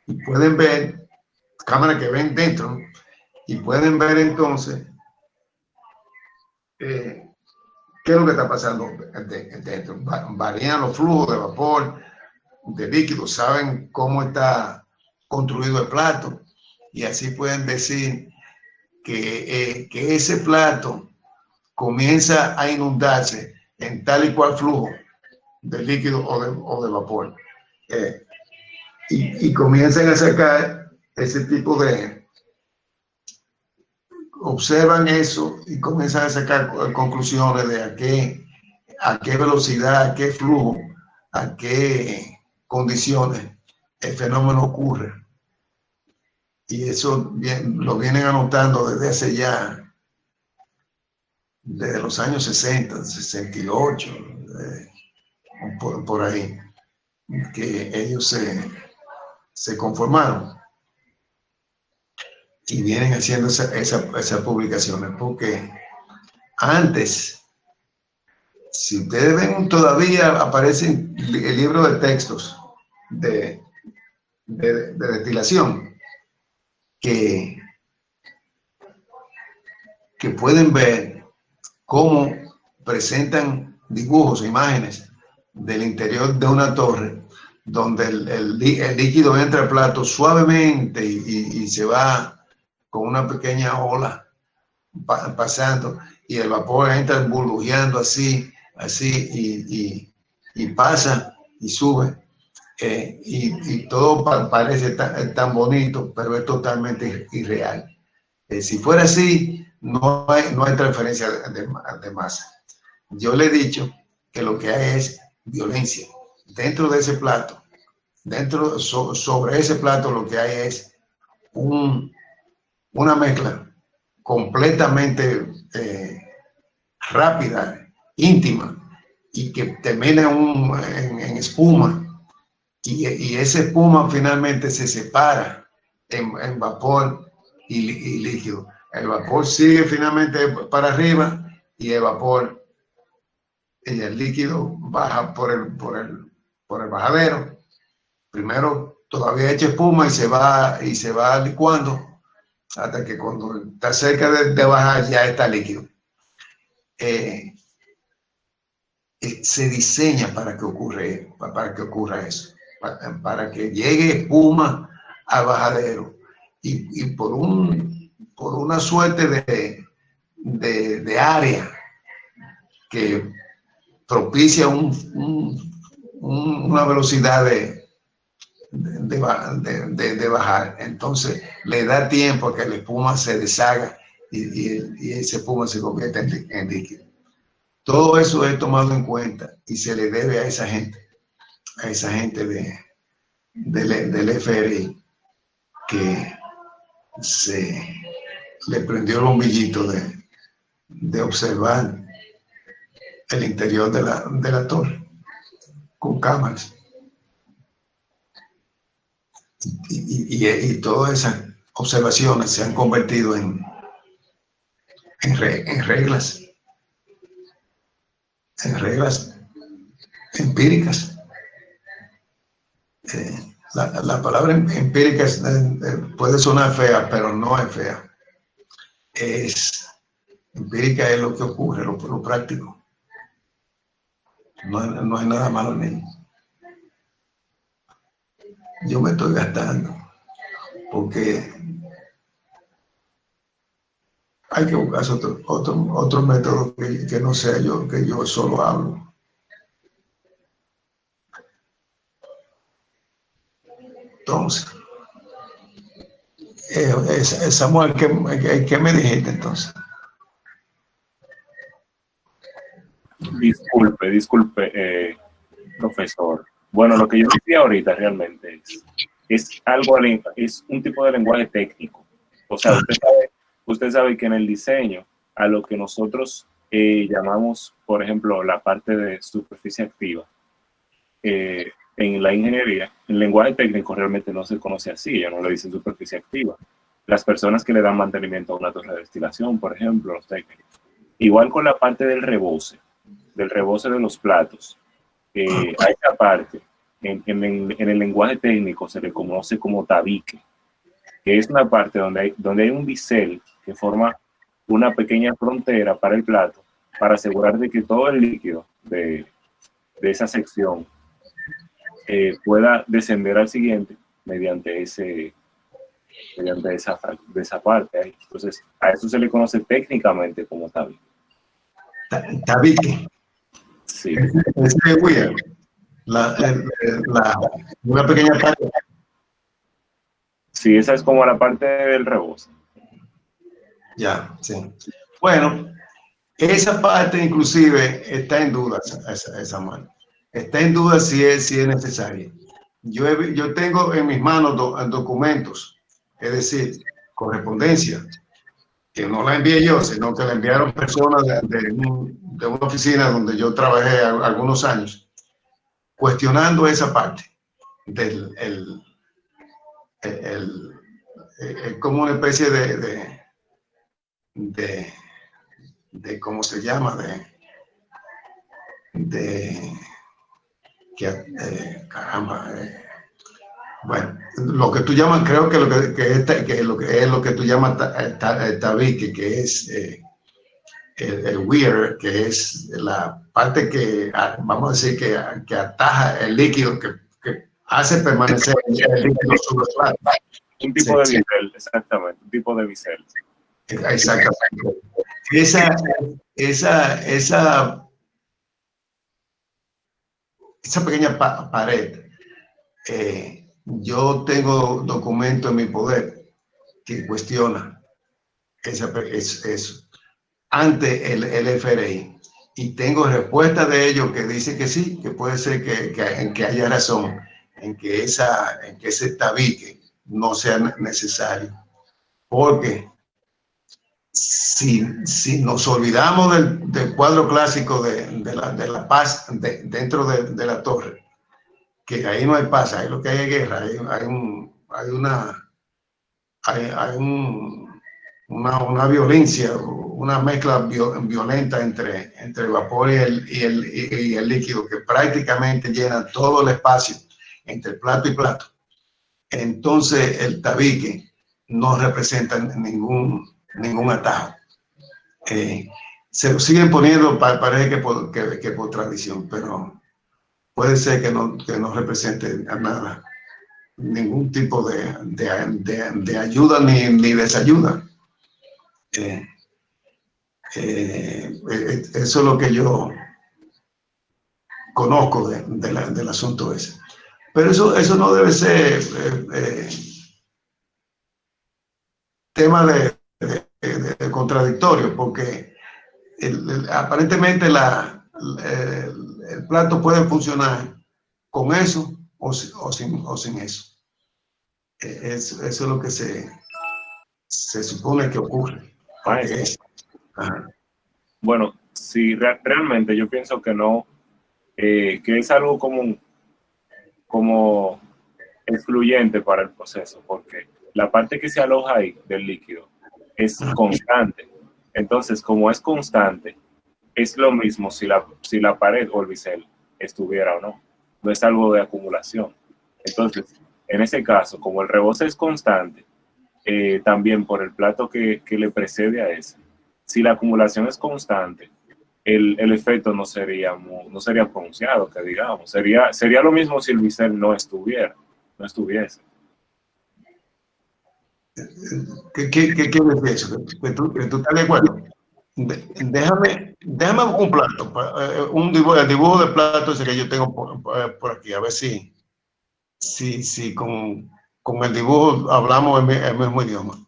Y pueden ver, cámaras que ven dentro, ¿no? Y pueden ver entonces qué es lo que está pasando dentro. Varían los flujos de vapor, de líquido, saben cómo está construido el plato, y así pueden decir que ese plato comienza a inundarse en tal y cual flujo de líquido o de vapor. Y comienzan a sacar ese tipo de... Observan eso y comienzan a sacar conclusiones de a qué velocidad, a qué flujo, a qué condiciones el fenómeno ocurre. Y eso lo vienen anotando desde hace ya, desde los años 60, 68, por ahí, que ellos se conformaron y vienen haciendo esas publicaciones, porque antes, si ustedes ven, todavía aparecen el libro de textos de destilación que pueden ver cómo presentan dibujos, imágenes del interior de una torre, donde el líquido entra al plato suavemente y se va con una pequeña ola pasando, y el vapor entra burbujeando así, y pasa y sube. Y todo parece tan bonito, pero es totalmente irreal. Si fuera así, no hay transferencia de masa. Yo le he dicho que lo que hay es violencia. Dentro de ese plato, sobre ese plato, lo que hay es una mezcla completamente rápida, íntima, y que termina en espuma. Y esa espuma finalmente se separa en vapor y líquido. El vapor sigue finalmente para arriba, y el vapor y el líquido baja por el bajadero. Primero todavía echa espuma y se va licuando hasta que cuando está cerca de bajar ya está líquido. Se diseña para que ocurra eso. Para que llegue espuma al bajadero, y por una suerte de área que propicia una velocidad de bajar, entonces le da tiempo a que la espuma se deshaga y esa espuma se convierte en líquido. Todo eso es tomado en cuenta y se le debe a esa gente del FRI, que le prendió el bombillito de observar el interior de la torre con cámaras. Y todas esas observaciones se han convertido en reglas empíricas. La palabra empírica puede sonar fea, pero no es fea. Empírica es lo que ocurre, lo práctico. No hay nada malo en ello. Yo me estoy gastando porque hay que buscar otro método que no sea yo, que yo solo hablo. Entonces, Samuel, ¿qué me dijiste entonces? Disculpe, profesor. Bueno, lo que yo decía ahorita realmente es un tipo de lenguaje técnico. O sea, usted sabe que en el diseño, a lo que nosotros llamamos, por ejemplo, la parte de superficie activa, en la ingeniería, el lenguaje técnico realmente no se conoce así, ya no le dicen superficie activa. Las personas que le dan mantenimiento a una torre de destilación, por ejemplo, los técnicos. Igual con la parte del reboce de los platos. A esa parte, en el lenguaje técnico se le conoce como tabique, que es una parte donde hay un bisel que forma una pequeña frontera para el plato, para asegurar de que todo el líquido de esa sección pueda descender al siguiente mediante esa parte ahí. Entonces, a eso se le conoce técnicamente como tabique. Tabique. Sí. Ese weir, una pequeña parte. Sí, esa es como la parte del reboce. Ya, sí. Bueno, esa parte inclusive está en duda, esa mano. Está en duda si es necesaria. Yo tengo en mis manos documentos, es decir, correspondencia, que no la envié yo, sino que la enviaron personas de una oficina donde yo trabajé algunos años, cuestionando esa parte del como una especie de ¿cómo se llama? Caramba. Bueno, lo que tú llamas, creo que lo que tú llamas tabique, que es el weir, que es la parte que, vamos a decir, que ataja el líquido, que hace permanecer el líquido sobre el plato. Un tipo de bisel, exactamente, un tipo de bisel. Exactamente. Esa pequeña pared, yo tengo documento en mi poder que cuestiona eso ante el FRI, y tengo respuesta de ellos que dice que sí, que puede ser que haya razón en que ese tabique no sea necesario, porque si nos olvidamos del cuadro clásico de la paz dentro de la torre, que ahí no hay paz, ahí lo que hay es guerra, hay una violencia, una mezcla violenta entre el vapor y el líquido, que prácticamente llena todo el espacio entre plato y plato. Entonces el tabique no representa ningún atajo. Se lo siguen poniendo, parece que por tradición, pero puede ser que no represente nada, ningún tipo de ayuda ni desayuda. Eso es lo que yo conozco del asunto ese. Pero eso no debe ser tema de contradictorio, porque aparentemente el plato puede funcionar con eso o sin eso. Eso es lo que se supone que ocurre. Bueno, sí, realmente yo pienso que no, que es algo como excluyente para el proceso, porque la parte que se aloja ahí del líquido es constante. Entonces, como es constante, es lo mismo si la pared o el bisel estuviera o no. No es algo de acumulación. Entonces, en ese caso, como el reboce es constante, también por el plato que le precede a ese, si la acumulación es constante, el efecto no sería pronunciado, que digamos. Sería lo mismo si el bisel no estuviese. ¿Qué quiere decir eso? Que tú estás de acuerdo. Déjame un plato, un dibujo, el dibujo de plato ese que yo tengo por aquí, a ver si con el dibujo hablamos el mismo idioma.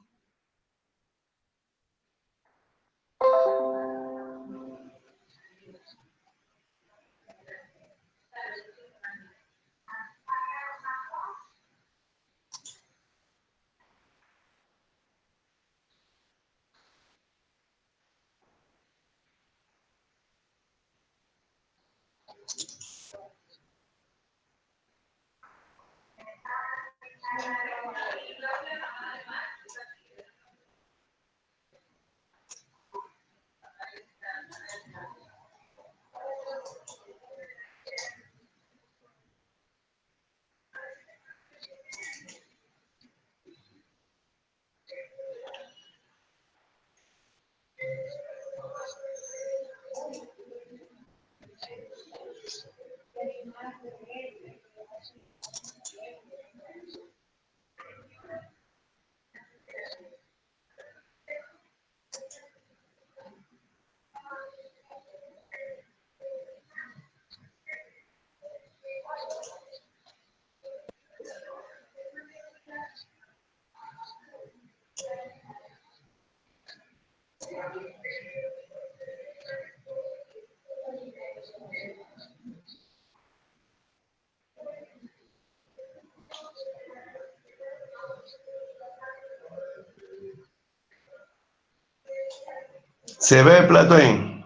¿Se ve el plato ahí?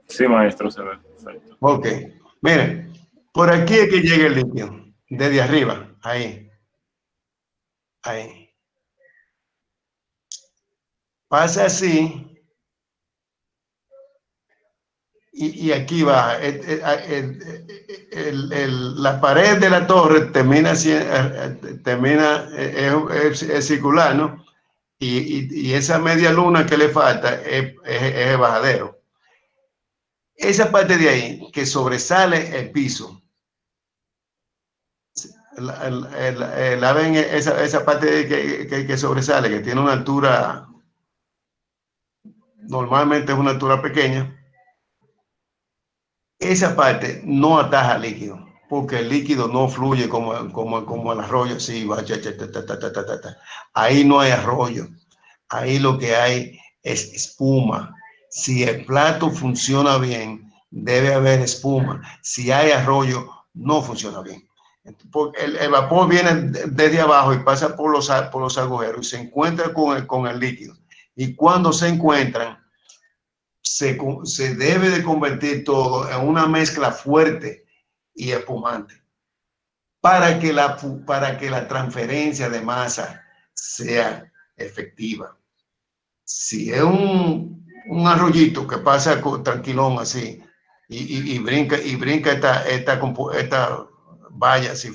Sí, maestro, se ve perfecto. Ok. Miren, por aquí es que llega el líquido. Desde arriba, ahí. Ahí. Pasa así. Y aquí va. La pared de la torre termina es circular, ¿no? Y esa media luna que le falta es el bajadero. Esa parte de ahí que sobresale el piso. La ven, esa parte que sobresale, que tiene una altura, normalmente es una altura pequeña. Esa parte no ataja líquido, porque el líquido no fluye como el arroyo, así va, ahí no hay arroyo, ahí lo que hay es espuma. Si el plato funciona bien, debe haber espuma. Si hay arroyo, no funciona bien. Porque el vapor viene desde abajo y pasa por los agujeros y se encuentra con el líquido. Y cuando se encuentran, se debe de convertir todo en una mezcla fuerte y espumante para que la transferencia de masa sea efectiva. Si es un arroyito que pasa tranquilón así y brinca esta valla así,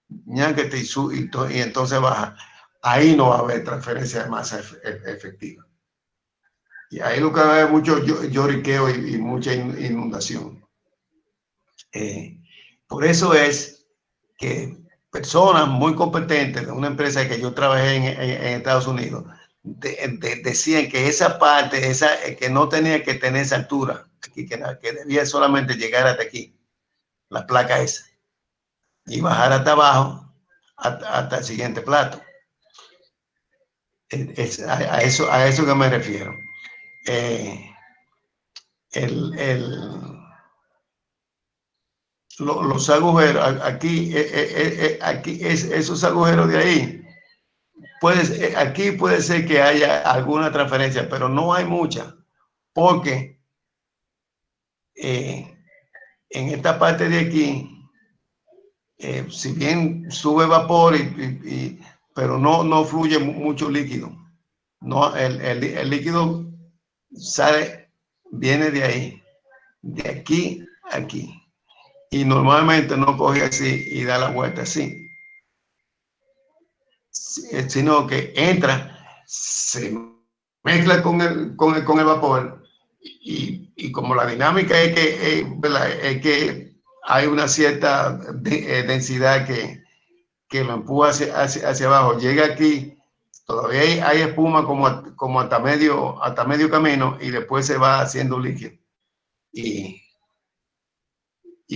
y entonces baja, ahí no va a haber transferencia de masa efectiva. Y ahí lo que va a haber mucho lloriqueo y mucha inundación. Por eso es que personas muy competentes de una empresa que yo trabajé en Estados Unidos decían que esa parte, que no tenía que tener esa altura, que debía solamente llegar hasta aquí, la placa esa, y bajar hasta abajo, hasta el siguiente plato. A eso que me refiero. Los agujeros aquí, esos agujeros de ahí, aquí puede ser que haya alguna transferencia, pero no hay mucha, porque en esta parte de aquí, si bien sube vapor, pero no fluye mucho líquido. No, el líquido viene de ahí, de aquí a aquí. Y normalmente no coge así y da la vuelta así, sino que entra, se mezcla con el vapor y como la dinámica es que hay una cierta densidad que que lo empuja hacia abajo, llega aquí, todavía hay espuma como hasta medio camino y después se va haciendo líquido y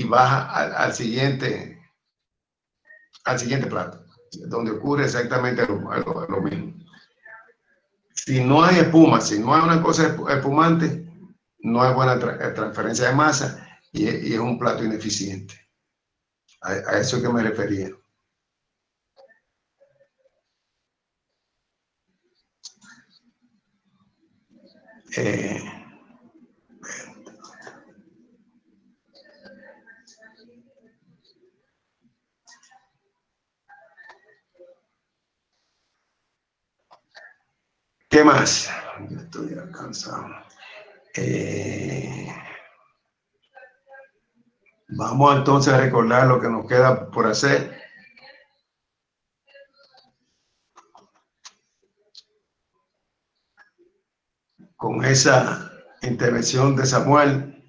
baja al siguiente plato, donde ocurre exactmente lo mismo. Si no hay espuma, si no hay una cosa espumante, no hay buena transferencia de masa y es un plato ineficiente. A eso es que me refería. ¿Qué más? Yo estoy cansado. Vamos entonces a recordar lo que nos queda por hacer. Con esa intervención de Samuel,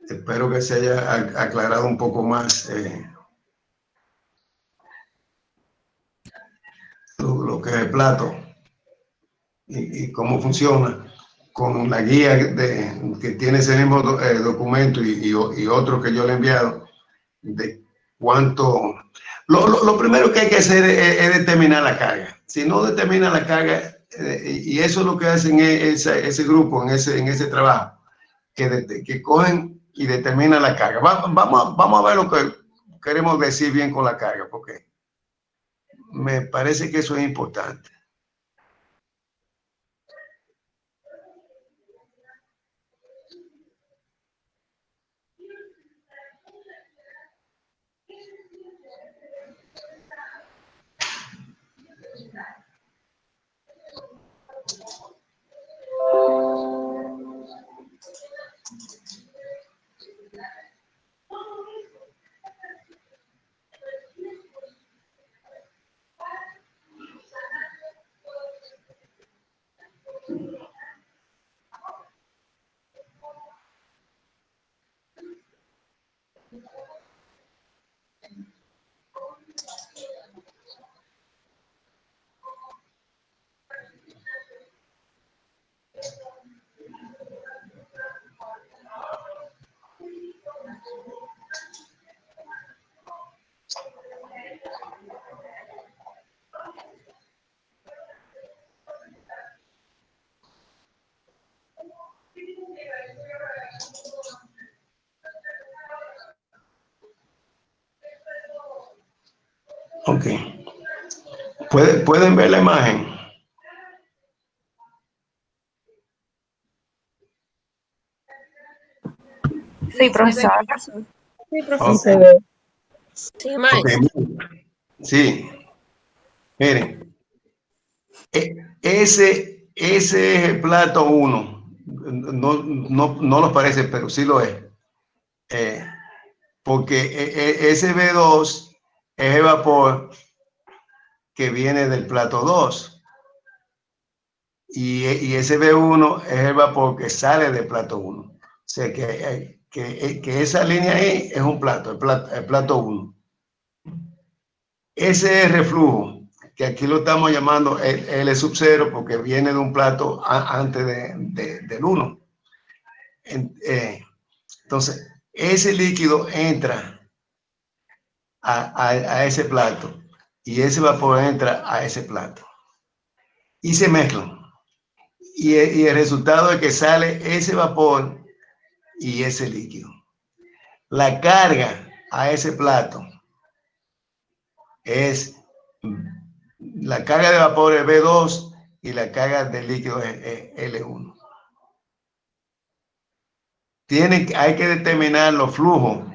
espero que se haya aclarado un poco más lo que es el plato y cómo funciona, con la guía que tiene ese mismo documento y otro que yo le he enviado, de cuánto. Lo primero que hay que hacer es determinar la carga. Si no determina la carga, y eso es lo que hacen ese grupo en ese trabajo, que cogen y determinan la carga. Vamos a ver lo que queremos decir bien con la carga, porque me parece que eso es importante. Ok. ¿Pueden ver la imagen? Sí, profesor. Sí, profesor. Okay. Sí, maestro. Okay. Sí. Miren, ese es el plato 1. No lo parece, pero sí lo es. Porque ese B2 es el vapor que viene del plato 2. Y ese B1 es el vapor que sale del plato 1. O sea que esa línea ahí es un plato, el plato 1. Ese reflujo, que aquí lo estamos llamando L sub 0 porque viene de un plato antes del 1. Entonces, ese líquido entra a ese plato y ese vapor entra a ese plato y se mezclan. Y el resultado es que sale ese vapor y ese líquido. La carga a ese plato es la carga de vapor es B2 y la carga de líquido es L1. Hay que determinar los flujos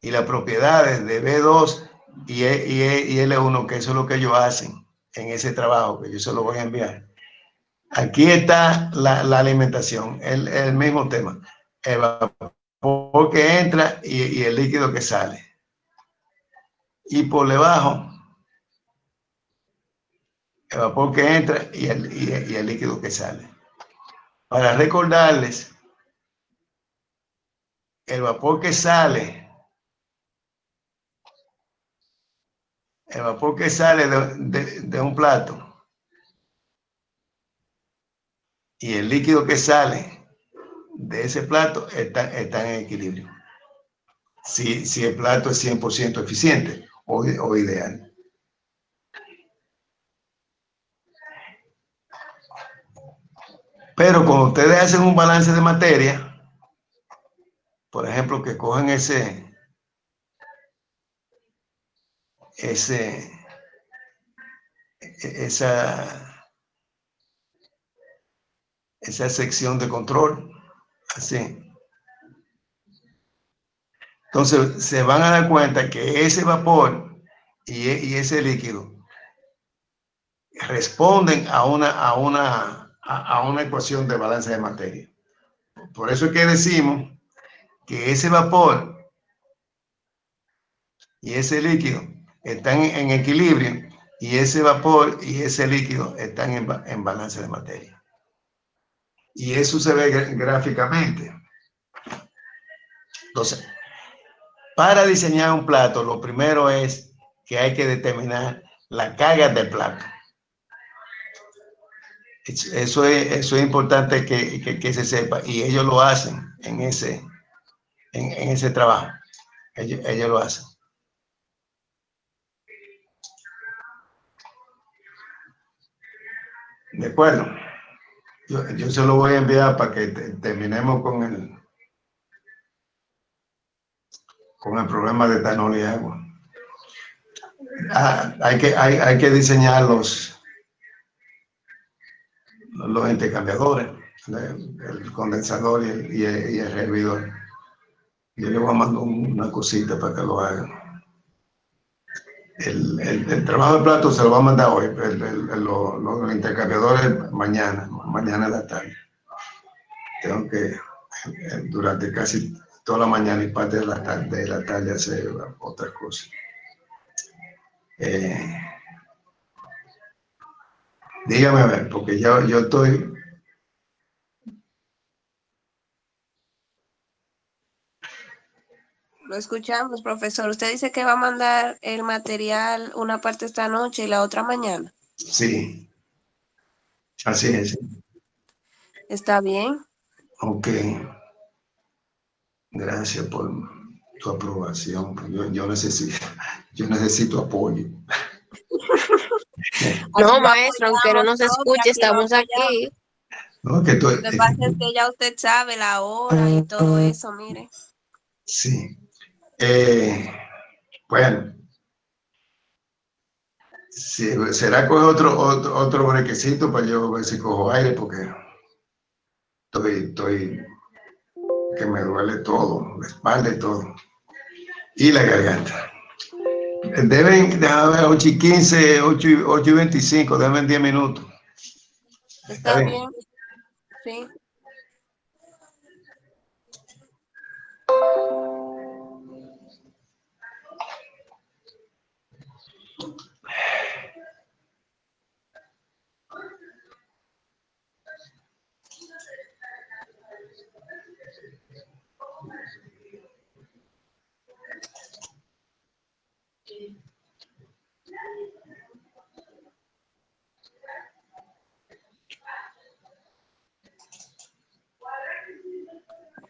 y las propiedades de B2 y L1, que eso es lo que ellos hacen en ese trabajo, que yo se lo voy a enviar. Aquí está la alimentación, el mismo tema. El vapor que entra y el líquido que sale. Y por debajo, el vapor que entra y el líquido que sale. Para recordarles, el vapor que sale el vapor que sale de un plato y el líquido que sale de ese plato están en equilibrio. Si el plato es 100% eficiente o ideal. Pero cuando ustedes hacen un balance de materia, por ejemplo, que cogen esa sección de control, así. Entonces se van a dar cuenta que ese vapor y ese líquido responden a una ecuación de balance de materia. Por eso es que decimos que ese vapor y ese líquido están en equilibrio y ese vapor y ese líquido están en balance de materia. Y eso se ve gráficamente. Entonces, para diseñar un plato, lo primero es que hay que determinar la carga del plato. Eso es importante que se sepa, y ellos lo hacen en ese trabajo. Ellos lo hacen. De acuerdo. Yo se lo voy a enviar para que terminemos con el problema de etanol y agua. Hay que diseñar los intercambiadores, el condensador y el hervidor. Yo le voy a mandar una cosita para que lo hagan. El trabajo de plato se lo va a mandar hoy, los intercambiadores mañana en la tarde. Tengo que durante casi toda la mañana y parte de la tarde hacer otras cosas. Dígame a ver, porque yo estoy... Lo escuchamos, profesor. Usted dice que va a mandar el material una parte esta noche y la otra mañana. Sí, así es. ¿Está bien? Ok. Gracias por tu aprobación. Yo necesito apoyo. No, maestro, aunque no nos escuche, estamos aquí. No, que Lo que pasa es que ya usted sabe la hora y todo eso, mire. Sí. Bueno, sí, será coger otro brequecito para yo ver si cojo aire, porque estoy que me duele todo, la espalda y todo. Y la garganta. Deben, déjame ver, 8:15, 8:25, deben 10 minutos. ¿Está bien? Sí.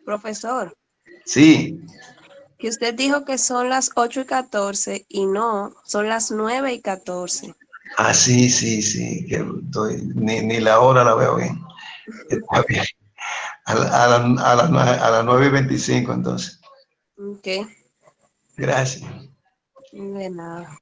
Profesor, Sí. que usted dijo que son las 8:14 y no, son las 9:14. Ah, sí, que ni la hora la veo bien. Está bien. A las 9:25 entonces. Ok, Gracias. de nada.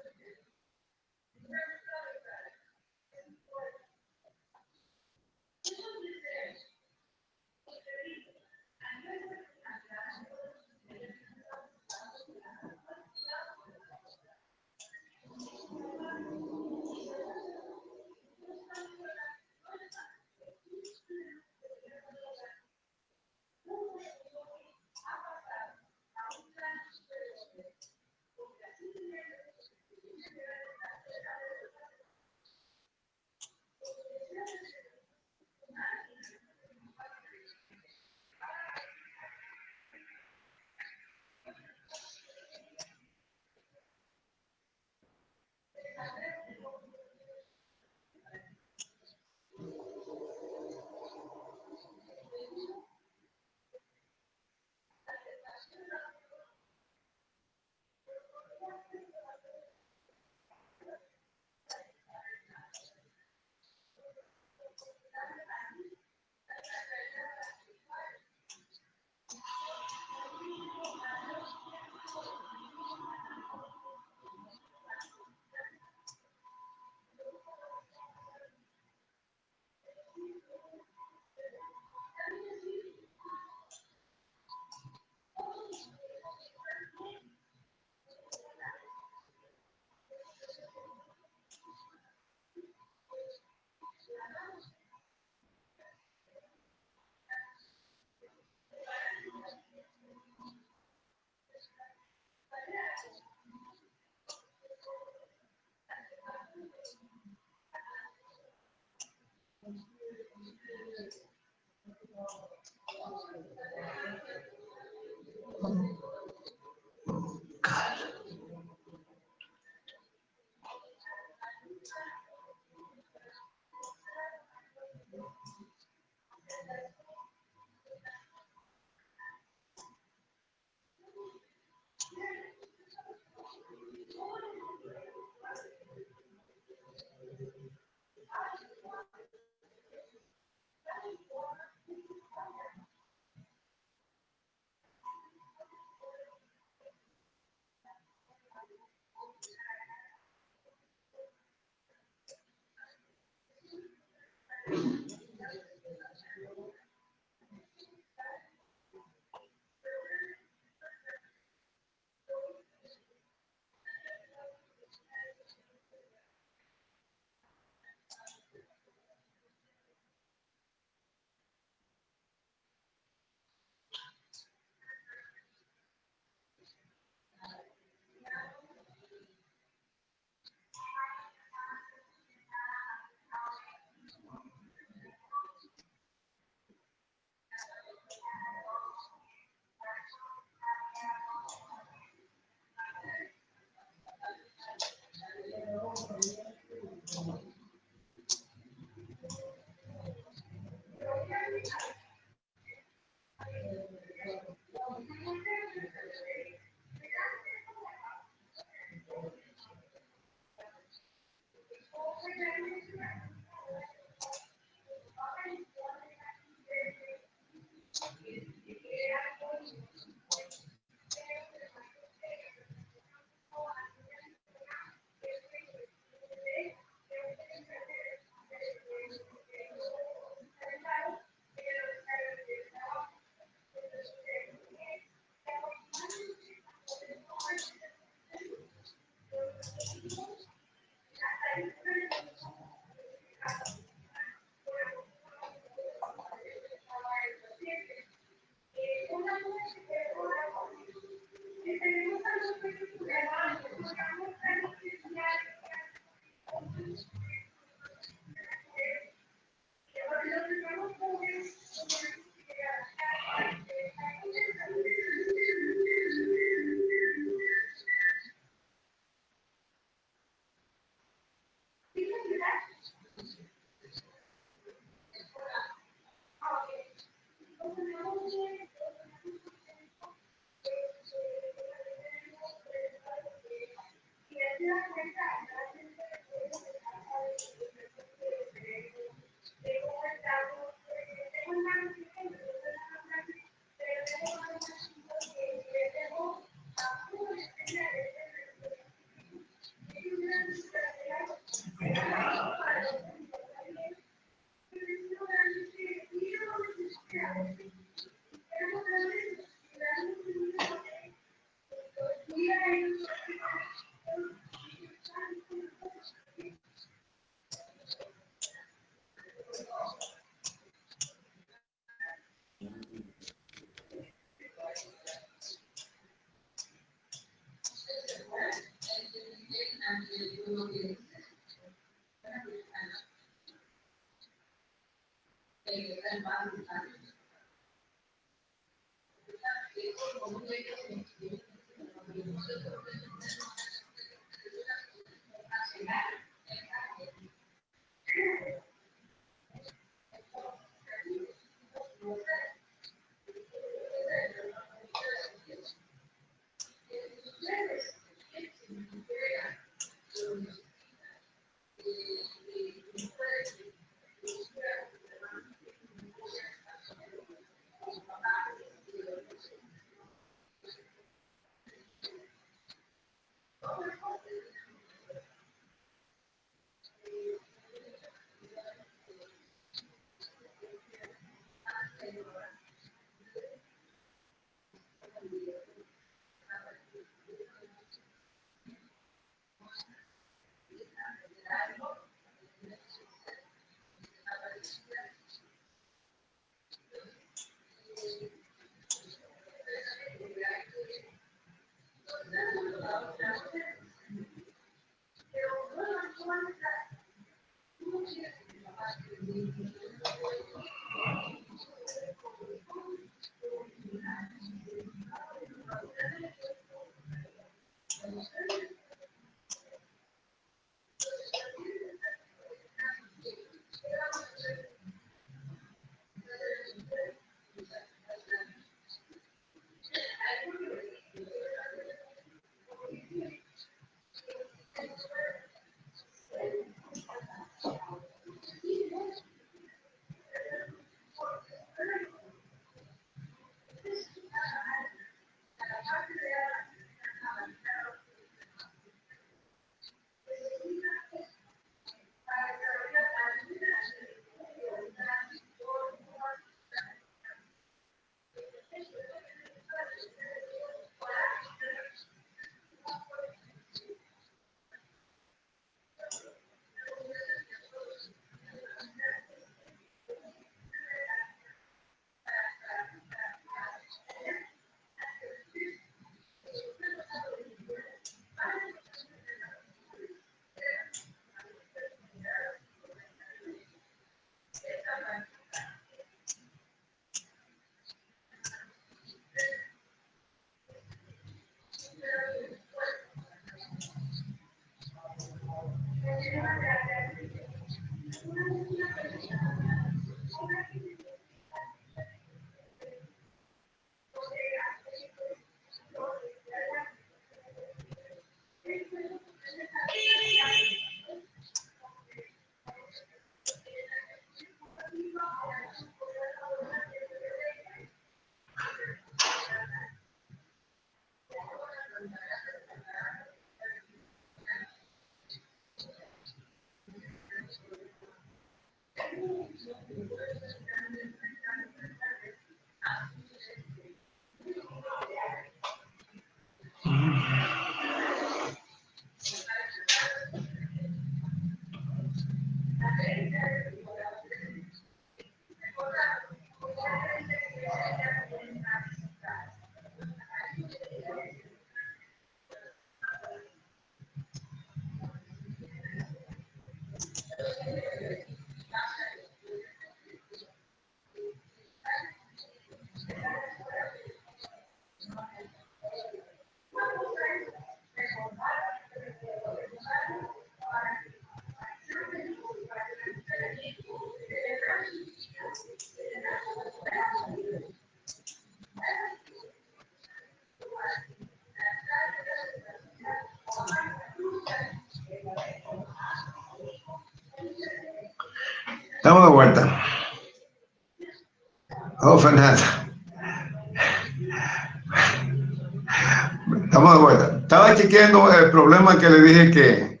Estamos de vuelta. Estaba chequeando el problema que le dije que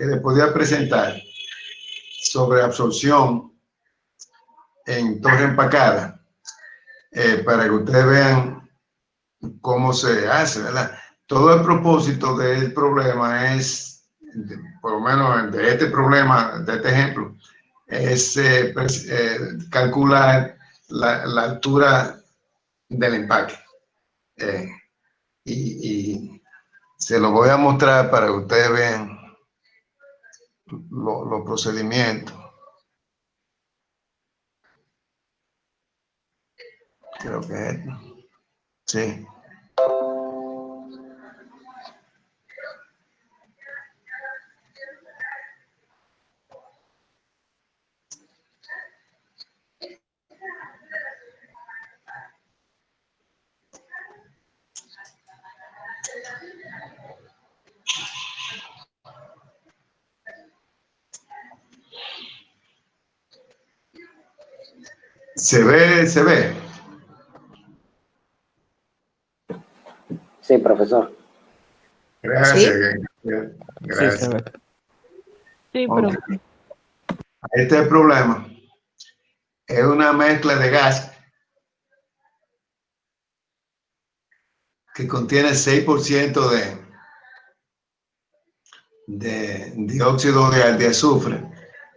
le podía presentar sobre absorción en torre empacada, para que ustedes vean cómo se hace, ¿verdad? Todo el propósito del problema es, por lo menos de este problema, de este ejemplo, es calcular la altura del empaque. Y se lo voy a mostrar para que ustedes vean los procedimientos. Creo que es esto. Sí. Se ve. Sí, profesor. Gracias. Sí, se ve. Sí, Ok. pero Este es el problema. Es una mezcla de gas que contiene 6% de dióxido de azufre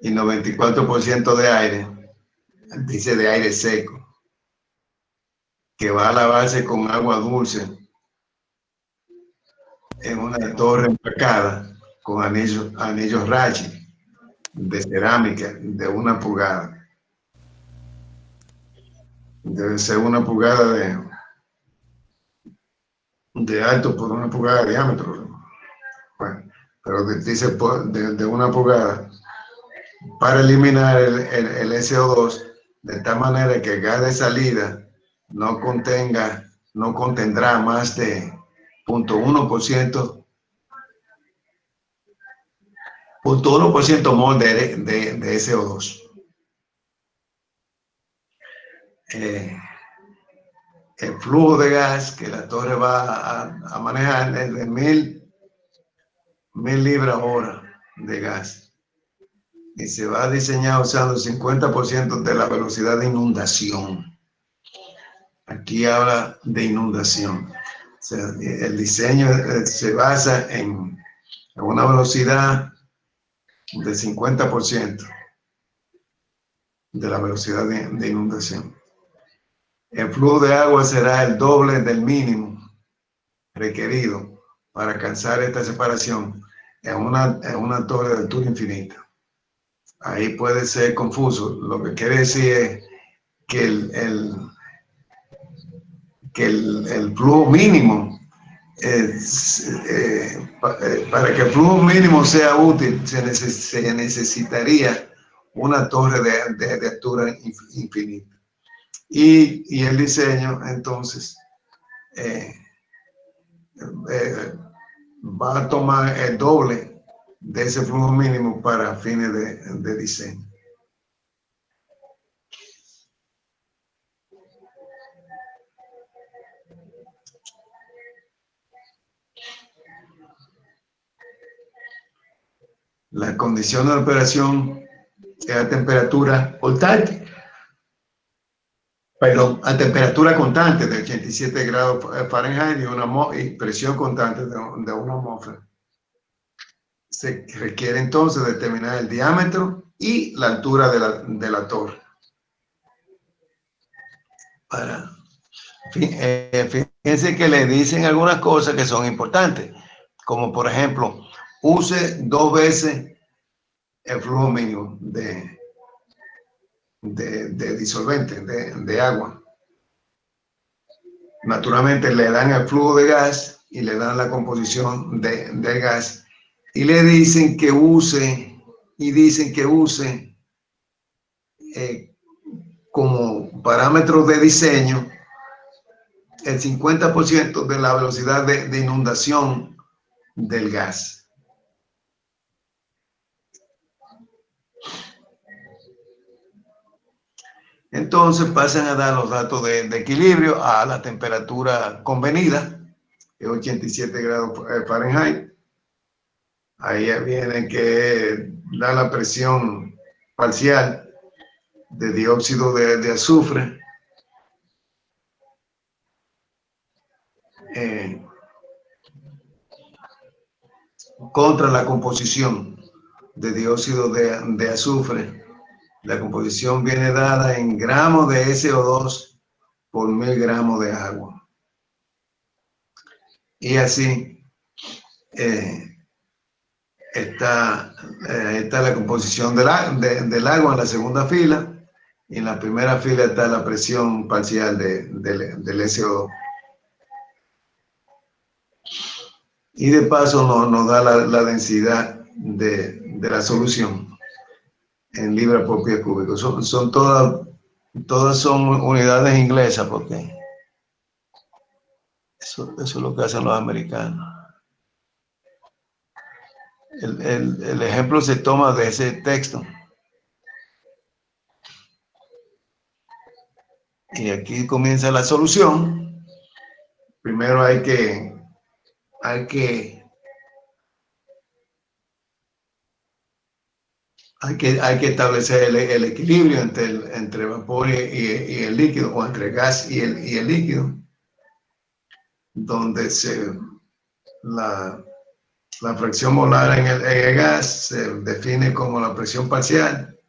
y 94% de aire, dice de aire seco, que va a lavarse con agua dulce en una torre empacada con anillos Rachi de cerámica de 1 pulgada. Debe ser 1 pulgada de alto por 1 pulgada de diámetro. Bueno, pero dice de 1 pulgada para eliminar el SO2 de tal manera que el gas de salida no contendrá más de 0.1% mol de SO2. El flujo de gas que la torre va a manejar es de 1000 libras hora de gas, y se va a diseñar usando el 50% de la velocidad de inundación. Aquí habla de inundación. O sea, el diseño se basa en una velocidad de 50% de la velocidad de inundación. El flujo de agua será el doble del mínimo requerido para alcanzar esta separación en una torre de altura infinita. Ahí puede ser confuso. Lo que quiere decir es que el flujo mínimo, para que el flujo mínimo sea útil, se necesitaría una torre de altura infinita. Y el diseño, entonces, va a tomar el doble de ese flujo mínimo para fines de diseño. La condición de operación es a temperatura constante, a temperatura constante de 87 grados Fahrenheit y presión constante de 1 atmósfera. Se requiere entonces determinar el diámetro y la altura de la torre. Fíjense que le dicen algunas cosas que son importantes, como por ejemplo, use 2 veces el flujo mínimo de disolvente, de agua. Naturalmente le dan el flujo de gas y le dan la composición del gas, y le dicen que use, como parámetro de diseño el 50% de la velocidad de inundación del gas. Entonces pasan a dar los datos de equilibrio a la temperatura convenida, es 87 grados Fahrenheit. Ahí viene que da la presión parcial de dióxido de azufre. Contra la composición de dióxido de azufre. La composición viene dada en gramos de SO2 por 1000 gramos de agua. Y así está la composición del agua en la segunda fila, y en la primera fila está la presión parcial del SO2. Y de paso nos da la densidad de la solución en libras por pie cúbico. Son todas son unidades inglesas, porque eso es lo que hacen los americanos. El ejemplo se toma de ese texto. Y aquí comienza la solución. Primero hay que establecer el equilibrio entre vapor y el líquido, o entre gas y el líquido, donde la fracción molar en el gas se define como la presión parcial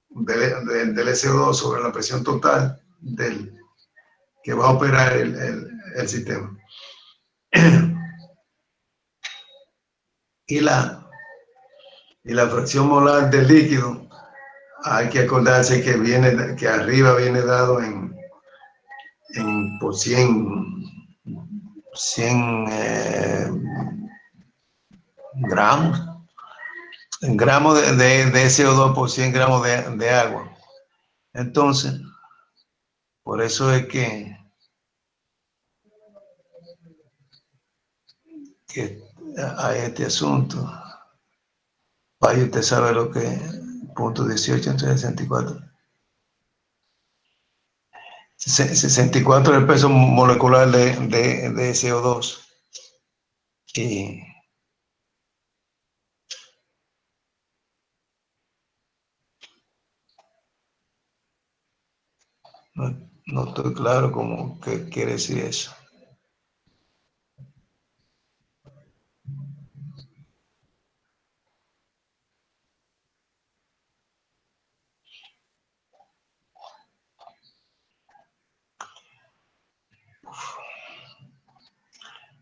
del SO2 sobre la presión total que va a operar el sistema. Y la fracción molar del líquido, hay que acordarse que arriba viene dado en por 100 gramos, en gramos de SO2 por 100 gramos de agua. Entonces, por eso es que hay este asunto. Vaya, usted sabe lo que es punto 18 entre 64. 64 es el peso molecular de SO2. Y no estoy claro cómo qué quiere decir eso.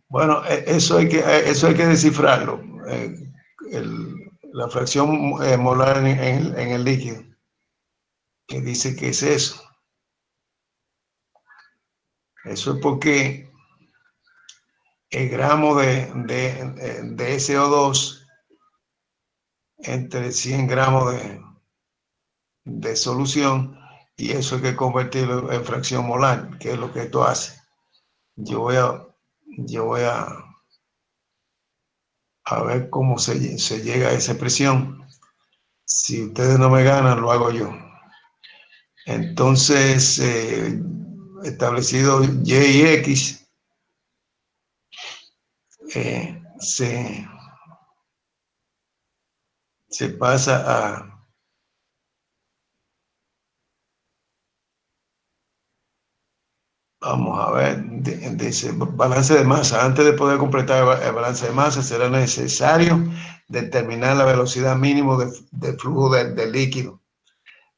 Bueno, eso hay que descifrarlo. La fracción molar en el líquido, que dice que es eso. Eso es porque el gramo de SO2 entre 100 gramos de solución, y eso hay que convertirlo en fracción molar, que es lo que esto hace. Yo voy a ver cómo se llega a esa expresión. Si ustedes no me ganan, lo hago yo. Entonces, establecido Y y X, se pasa a vamos a ver, dice balance de masa. Antes de poder completar el balance de masa, será necesario determinar la velocidad mínima de flujo del líquido.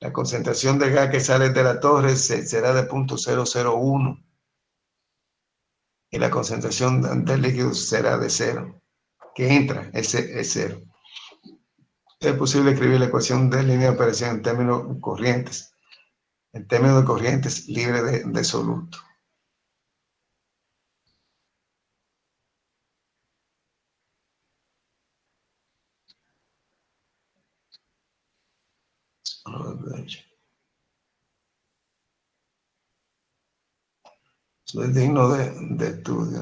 La concentración de gas que sale de la torre será de 0.001 y la concentración del líquido será de 0. Que entra es 0. Es posible escribir la ecuación de línea de operación en términos corrientes libre de soluto. Eso es digno de estudio.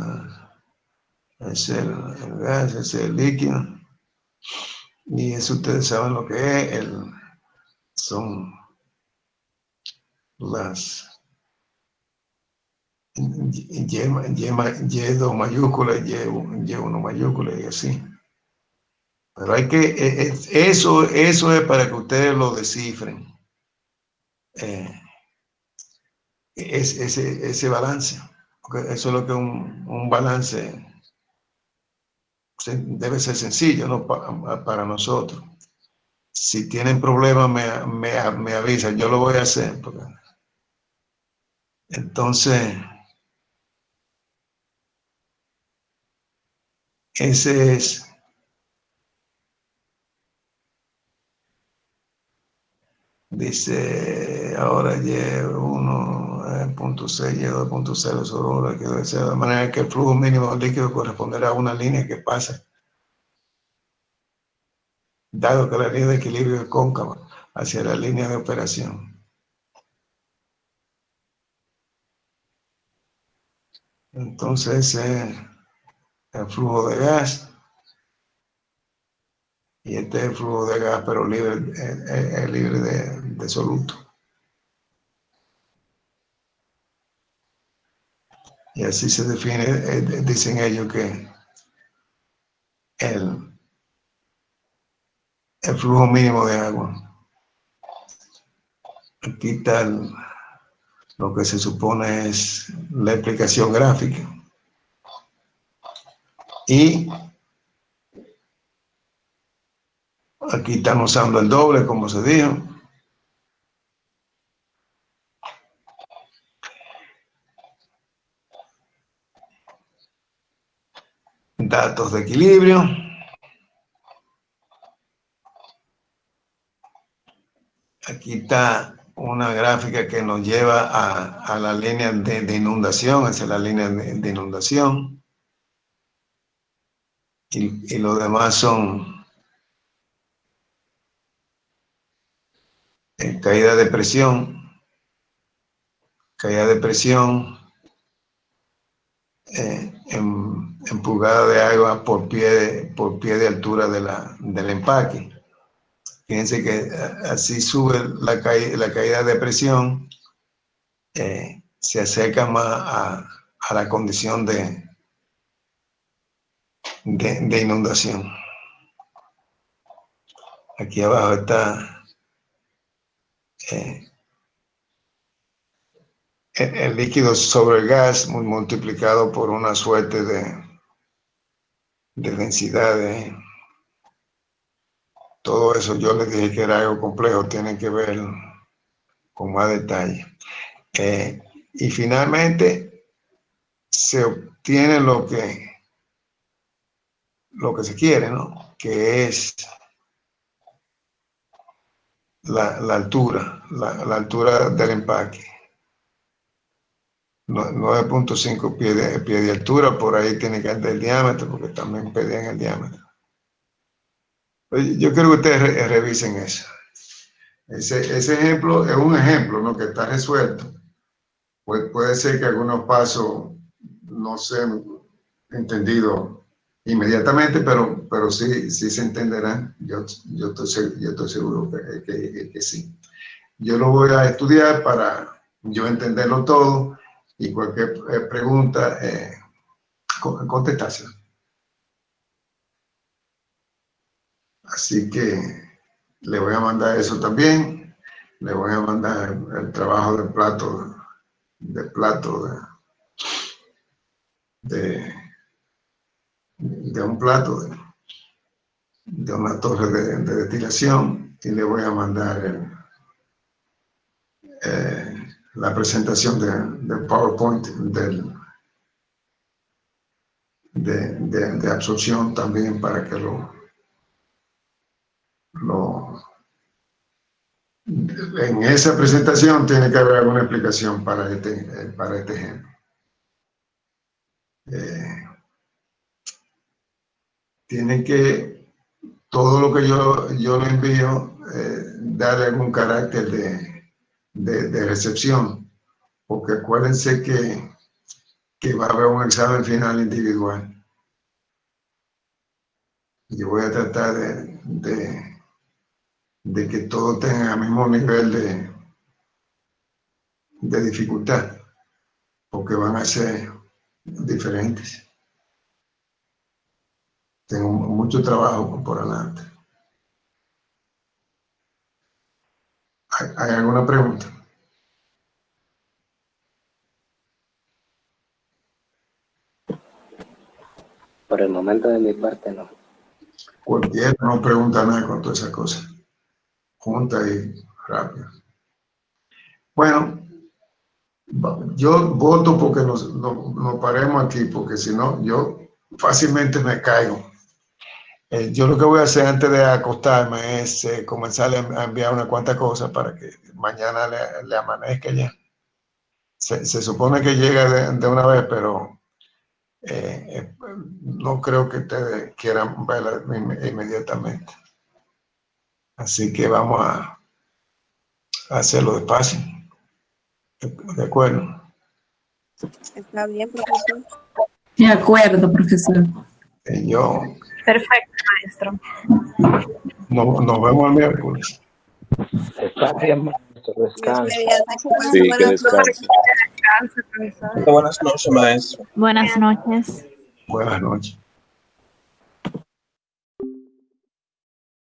Es el gas, es el líquido. Y eso ustedes saben lo que es. Son las Y2 mayúscula, Y1 mayúscula y así. Pero hay que, eso es para que ustedes lo descifren. Ese balance. Porque eso es lo que un balance debe ser sencillo, ¿no? Para nosotros. Si tienen problemas, me avisan, yo lo voy a hacer. Entonces, ese es. Dice ahora Y1, punto 6, Y2.0 sobre hora, que debe ser de manera que el flujo mínimo del líquido corresponderá a una línea que pasa, dado que la línea de equilibrio es cóncava hacia la línea de operación. Entonces, el flujo de gas, y este es el flujo de gas, pero libre de soluto. Y así se define, dicen ellos que el flujo mínimo de agua. Aquí está lo que se supone es la explicación gráfica. Y aquí están usando el doble, como se dijo. Datos de equilibrio. Aquí está una gráfica que nos lleva a la línea de inundación, hacia la línea de inundación. Y lo demás son caída de presión, en pulgada de agua por pie de altura del empaque. Fíjense que así sube la caída de presión, se acerca más a la condición de inundación. Aquí abajo está el líquido sobre el gas multiplicado por una suerte de densidad. Todo eso yo les dije que era algo complejo, tienen que ver con más detalle. Y finalmente se obtiene lo que se quiere, ¿no? Que es la altura del empaque. 9.5 pies de altura, por ahí tiene que andar el diámetro, porque también pedían el diámetro. Yo quiero que ustedes revisen eso. Ese ejemplo es un ejemplo, ¿no? Que está resuelto. Puede ser que algunos pasos no sean entendidos inmediatamente, pero sí se entenderán. Yo estoy seguro que sí. Yo lo voy a estudiar para yo entenderlo todo y cualquier pregunta contestársela. Así que le voy a mandar eso también. Le voy a mandar el trabajo de plato de un plato de una torre de destilación, y le voy a mandar la presentación de PowerPoint de absorción también, para que en esa presentación tiene que haber alguna explicación para este ejemplo. Tiene que, todo lo que yo le envío, darle algún carácter de recepción, porque acuérdense que va a haber un examen final individual. Yo voy a tratar de que todos tengan el mismo nivel de dificultad. porque van a ser diferentes. Tengo mucho trabajo por delante. ¿Hay alguna pregunta? Por el momento de mi parte no. Cualquiera no pregunta nada con todas esas cosas. Junta y rápido. Bueno, yo voto porque nos paremos aquí, porque si no, yo fácilmente me caigo. Yo lo que voy a hacer antes de acostarme es comenzar a enviar unas cuantas cosas para que mañana le amanezca ya. Se supone que llega de una vez, pero no creo que ustedes quieran verla inmediatamente. Así que vamos a hacerlo despacio. ¿De acuerdo? Está bien, profesor. De acuerdo, profesor. Yo Perfecto, maestro. nos vemos el miércoles. Está bien, maestro, descanse. Sí, que descanse. Buenas noches, maestro. Buenas noches. Buenas noches.